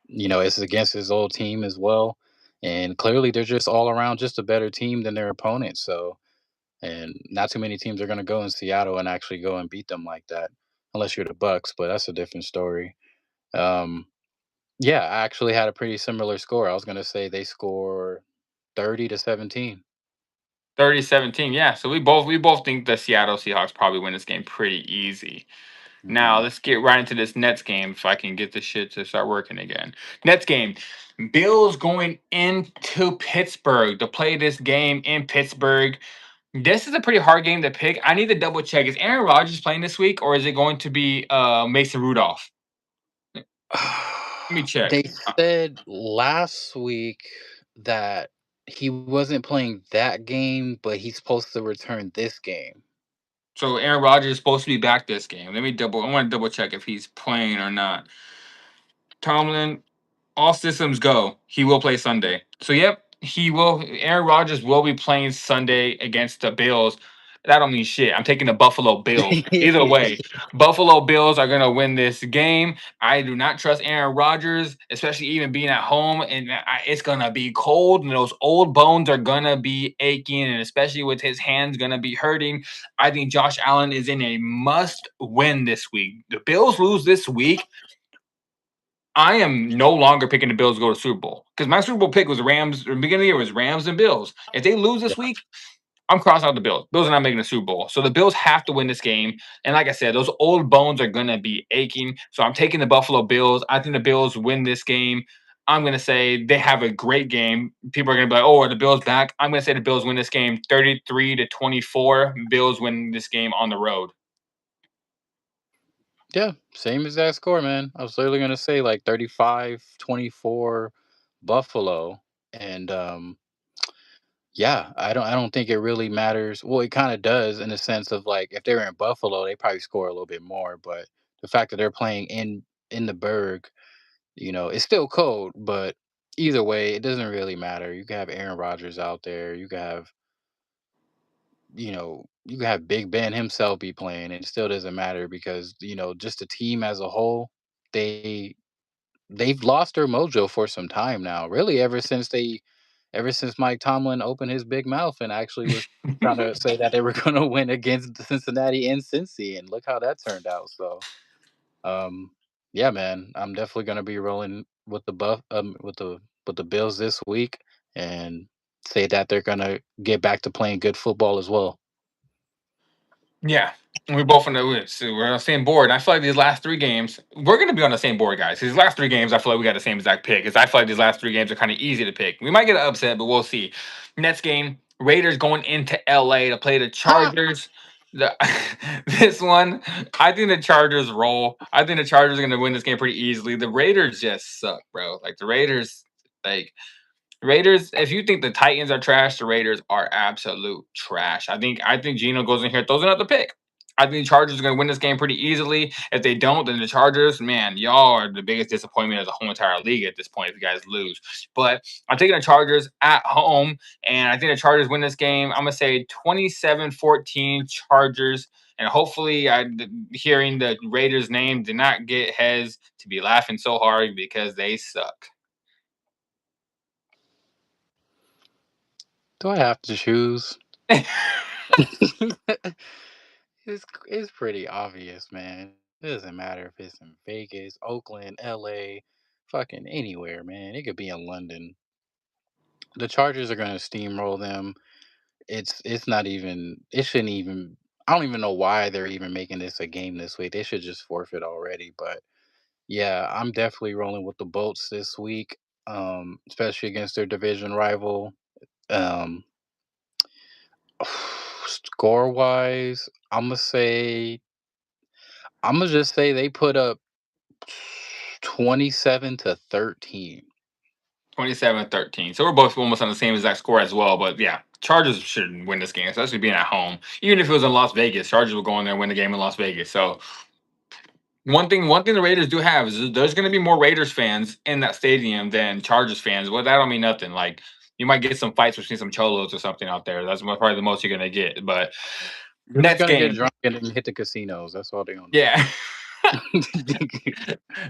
it's against his old team as well. And clearly, they're just all around just a better team than their opponents. So, and not too many teams are going to go in Seattle and actually go and beat them like that, unless you're the Bucks. But that's a different story. Um, yeah, I actually had a pretty similar score. I was going to say they score 30-17. 30-17. Yeah. So we both think the Seattle Seahawks probably win this game pretty easy. Now Hmm. let's get right into this Nets game if I can get this shit to start working again. Nets game. Bills going into Pittsburgh to play this game in Pittsburgh. This is a pretty hard game to pick. I need to double check. Is Aaron Rodgers playing this week or is it going to be Mason Rudolph? Let me check. They said last week that he wasn't playing that game, but he's supposed to return this game. So Aaron Rodgers is supposed to be back this game. I want to double check if he's playing or not. Tomlin, all systems go. He will play Sunday. So yep, he will. Aaron Rodgers will be playing Sunday against the Bills. That don't mean shit. I'm taking the Buffalo Bills. Either way, Buffalo Bills are gonna win this game. I do not trust Aaron Rodgers, especially even being at home, and it's gonna be cold, and those old bones are gonna be aching, and especially with his hands gonna be hurting. I think Josh Allen is in a must win this week. The Bills lose this week. I am no longer picking the Bills to go to Super Bowl because my Super Bowl pick was Rams. Or the beginning of the year was Rams and Bills. If they lose this Yeah. week, I'm crossing out the Bills. Bills are not making the Super Bowl, so the Bills have to win this game. And like I said, those old bones are gonna be aching. So I'm taking the Buffalo Bills. I think the Bills win this game. I'm gonna say they have a great game. People are gonna be like, "Oh, are the Bills back?" I'm gonna say the Bills win this game 33-24. Bills win this game on the road. Yeah, same exact score, man. I was literally gonna say like 35-24 Buffalo. And yeah, I don't think it really matters. Well, it kind of does in the sense of like if they were in Buffalo, they probably score a little bit more, but the fact that they're playing in the Berg, it's still cold, but either way, it doesn't really matter. You can have Aaron Rodgers out there. You can have Big Ben himself be playing, and it still doesn't matter because just the team as a whole, they they've lost their mojo for some time now. Really, ever since Mike Tomlin opened his big mouth and actually was trying to say that they were going to win against Cincinnati and Cincy, and look how that turned out. So, um, yeah, man, I'm definitely going to be rolling with the with the Bills this week, and say that they're going to get back to playing good football as well. Yeah, we both on we're on the same board. And I feel like these last three games, we're going to be on the same board, guys. These last three games, I feel like we got the same exact pick. Because I feel like these last three games are kind of easy to pick. We might get an upset, but we'll see. Next game, Raiders going into LA to play the Ha! Chargers. The, this one, I think the Chargers roll. I think the Chargers are going to win this game pretty easily. The Raiders just suck, bro. Like the Raiders, like Raiders, if you think the Titans are trash, the Raiders are absolute trash. I think Geno goes in here, throws another pick. I think the Chargers are going to win this game pretty easily. If they don't, then the Chargers, man, y'all are the biggest disappointment of the whole entire league at this point if you guys lose. But I'm taking the Chargers at home, and I think the Chargers win this game. I'm going to say 27-14 Chargers. And hopefully, hearing the Raiders' name did not get Hez to be laughing so hard because they suck. Do I have to choose? It's pretty obvious, man. It doesn't matter if it's in Vegas, Oakland, LA, fucking anywhere, man. It could be in London. The Chargers are gonna steamroll them. It's not even it shouldn't even I don't even know why they're even making this a game this week. They should just forfeit already. But yeah, I'm definitely rolling with the Bolts this week. Especially against their division rival. Um Score wise, I'ma just say they put up 27-13. 27-13. So we're both almost on the same exact score as well. But yeah, Chargers should win this game, especially being at home. Even if it was in Las Vegas, Chargers will go in there and win the game in Las Vegas. So one thing the Raiders do have is there's going to be more Raiders fans in that stadium than Chargers fans. Well, that don't mean nothing. Like you might get some fights between some cholos or something out there. That's probably the most you're going to get. But They're just next gonna get game, drunk and then hit the casinos. That's all they're gonna yeah. do.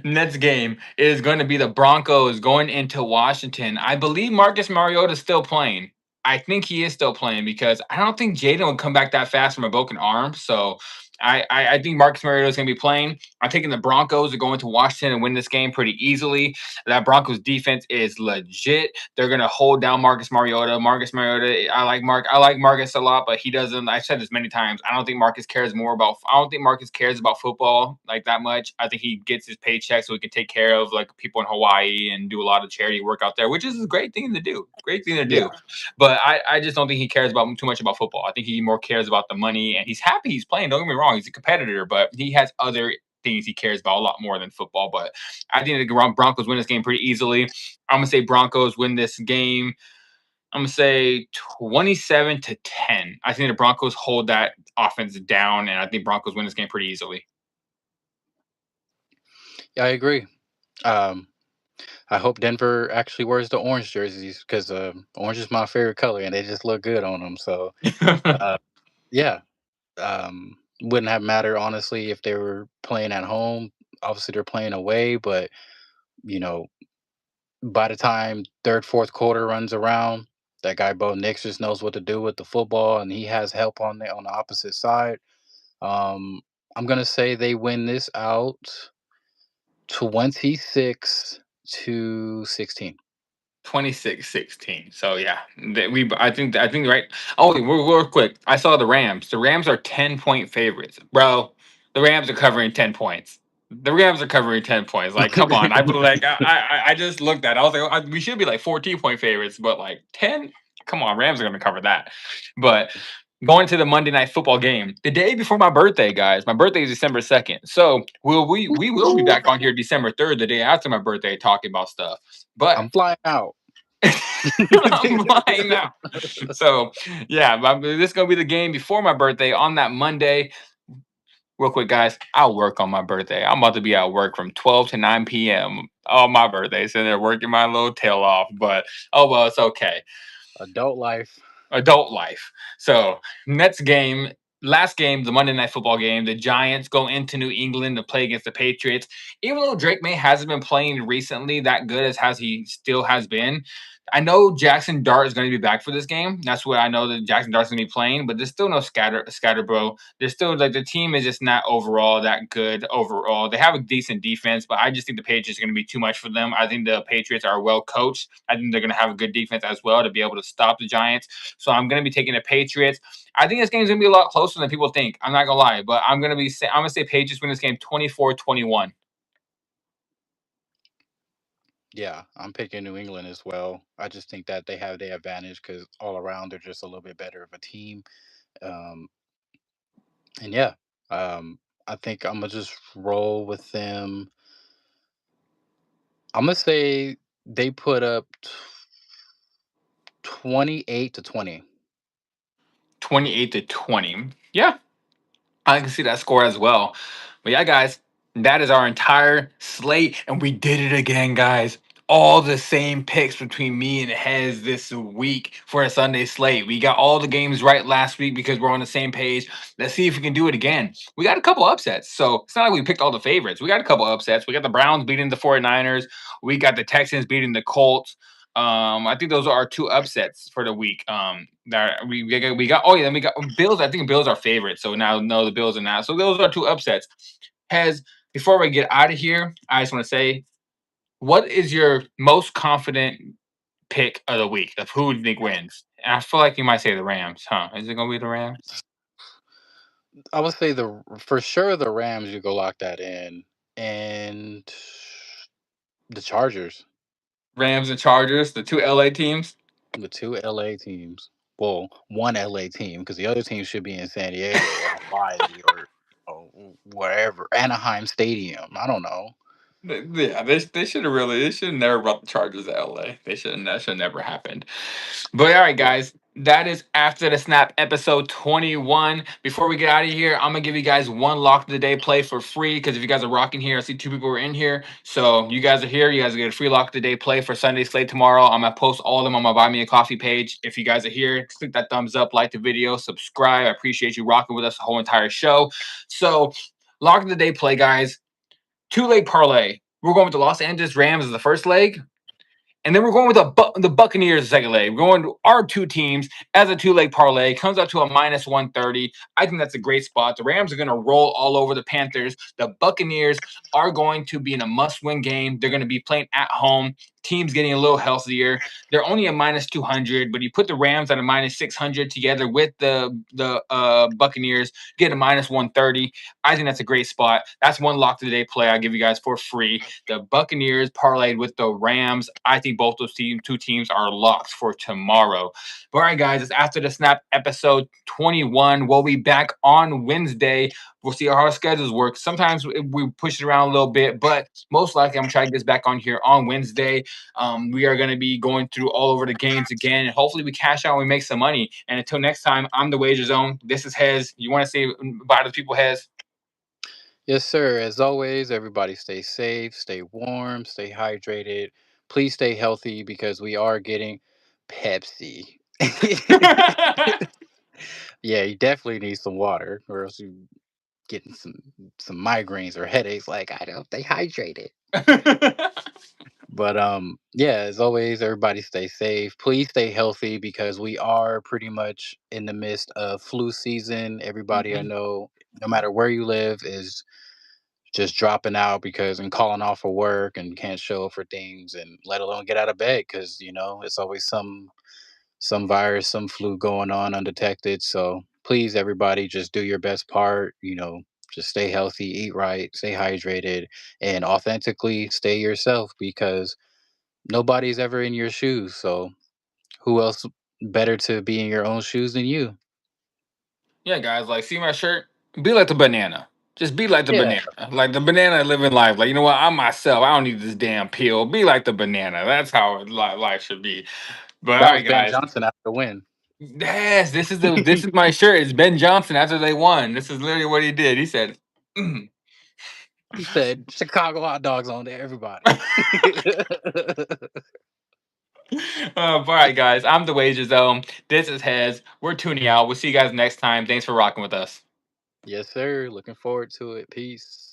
Next game is going to be the Broncos going into Washington. I believe Marcus Mariota is still playing. I think he is still playing because I don't think Jaden would come back that fast from a broken arm. So I think Marcus Mariota is going to be playing. I'm taking the Broncos to go into Washington and win this game pretty easily. That Broncos defense is legit. They're going to hold down Marcus Mariota. Marcus Mariota, I like Marcus a lot, but he doesn't. I've said this many times. I don't think Marcus cares more about. I don't think Marcus cares about football like that much. I think he gets his paycheck so he can take care of like people in Hawaii and do a lot of charity work out there, which is a great thing to do. Great thing to Yeah, do. But I just don't think he cares about too much about football. I think he more cares about the money, and he's happy he's playing. Don't get me wrong, he's a competitor, but he has other things he cares about a lot more than football. But I think the Broncos win this game pretty easily. I'm gonna say Broncos win this game. I'm gonna say 27-10. I think the Broncos hold that offense down, and I think Broncos win this game pretty easily. yeah, I agree. Um, I hope Denver actually wears the orange jerseys because orange is my favorite color and they just look good on them. So uh, yeah, wouldn't have mattered honestly if they were playing at home. Obviously, they're playing away, but you know, by the time third, fourth quarter runs around, that guy Bo Nix just knows what to do with the football, and he has help on the opposite side. Um, I'm gonna say they win this out 26-16. 26-16. So yeah, I think right. Oh, real quick, I saw the Rams. The Rams are 10-point favorites, bro. The Rams are covering 10 points. The Rams are covering 10 points. Like, come on. I just looked at it. I was like, we should be like 14-point favorites, but like 10. Come on, Rams are going to cover that. But going to the Monday Night Football game the day before my birthday, guys. My birthday is December 2nd, so we will be back on here December 3rd, the day after my birthday, talking about stuff. But I'm flying out. I'm flying now. So yeah, this is gonna be the game before my birthday on that Monday. Real quick, guys, I'll work on my birthday. I'm about to be at work from 12 to 9 p.m. on my birthday, sitting there working my little tail off. But oh well, it's okay. Adult life. Adult life. So next game, last game, the Monday Night Football game, the Giants go into New England to play against the Patriots. Even though Drake May hasn't been playing recently that good as he still has been, I know Jackson Dart is going to be back for this game. That's what I know that Jackson Dart's going to be playing, but there's still no scatter bro. There's still like the team is just not overall that good overall. They have a decent defense, but I just think the Patriots are going to be too much for them. I think the Patriots are well coached. I think they're going to have a good defense as well to be able to stop the Giants. So I'm going to be taking the Patriots. I think this game's going to be a lot closer than people think. I'm not going to lie, but I'm going to say Patriots win this game 24-21. Yeah, I'm picking New England as well. I just think that they have the advantage because all around they're just a little bit better of a team. Um, and yeah, um, I think I'm gonna just roll with them. I'm gonna say they put up 28-20. 28-20. Yeah, I can see that score as well. But yeah, guys, that is our entire slate, and we did it again, guys. All the same picks between me and Hez this week for a Sunday slate. We got all the games right last week because we're on the same page. Let's see if we can do it again. We got a couple upsets. So it's not like we picked all the favorites. We got a couple upsets. We got the Browns beating the 49ers. We got the Texans beating the Colts. I think those are our two upsets for the week. That we got. Oh yeah, then we got Bills. I think Bills are favorites. So now no, the Bills are not. So those are two upsets. Has before we get out of here, I just want to say, what is your most confident pick of the week of who do you think wins? And I feel like you might say the Rams, huh? Is it gonna be the Rams? I would say the for sure the Rams. You go lock that in, and the Chargers, Rams and Chargers, the two LA teams. the two LA teams. Well, one LA team because the other team should be in San Diego or Hawaii or wherever Anaheim Stadium. I don't know. Yeah, they should have really they should have never brought the Chargers to LA. They should that should have never happened. But all right, guys, that is after the snap episode 21. Before we get out of here, I'm gonna give you guys one lock of the day play for free because if you guys are rocking here, I see two people are in here. So you guys are here. You guys get a free lock of the day play for Sunday slate tomorrow. I'm gonna post all of them on my Buy Me a Coffee page. If you guys are here, click that thumbs up, like the video, subscribe. I appreciate you rocking with us the whole entire show. So lock of the day play, guys. Two leg parlay. We're going with the Los Angeles Rams as the first leg. And then we're going with the Buccaneers the second leg. We're going to our two teams as a two-leg parlay. Comes out to a minus 130. I think that's a great spot. The Rams are going to roll all over the Panthers. The Buccaneers are going to be in a must-win game. They're going to be playing at home. Team's getting a little healthier. They're only a minus 200, but you put the Rams at a minus 600 together with the Buccaneers, get a minus 130. I think that's a great spot. That's one lock of the day play I'll give you guys for free. The Buccaneers parlayed with the Rams. I think both those two teams are locks for tomorrow. But all right, guys, it's after the snap episode 21. We'll be back on Wednesday. We'll see how our schedules work. Sometimes we push it around a little bit, but most likely I'm going to try to get this back on here on Wednesday. We are going to be going through all over the games again, and hopefully we cash out and we make some money. And until next time, I'm the Wager Zone. This is Hez. You want to say bye to the people, Hez? Yes, sir. As always, everybody stay safe, stay warm, stay hydrated. Please stay healthy because we are getting Pepsi. Yeah, you definitely need some water, or else you getting some migraines or headaches. Like I don't stay hydrated. But yeah, as always, everybody stay safe. Please stay healthy because we are pretty much in the midst of flu season. Everybody I Mhm. know, no matter where you live, is just dropping out because and calling off for work and can't show up for things and let alone get out of bed because it's always some virus, some flu going on undetected. So please, everybody, just do your best part. Just stay healthy, eat right, stay hydrated, and authentically stay yourself because nobody's ever in your shoes. So who else better to be in your own shoes than you? Yeah, guys, like, see my shirt? Be like the banana. Just be like the Yeah, banana. Like the banana living life. Like, you know what? I'm myself. I don't need this damn pill. Be like the banana. That's how life should be. But all that right, was Ben guys. Johnson after the win. Yes, this is my shirt. It's Ben Johnson after they won. This is literally what he did. He said, Mm. He said Chicago hot dogs on there, everybody. All right, guys. I'm the Wager Zone. This is Heads. We're tuning out. We'll see you guys next time. Thanks for rocking with us. Yes, sir. Looking forward to it. Peace.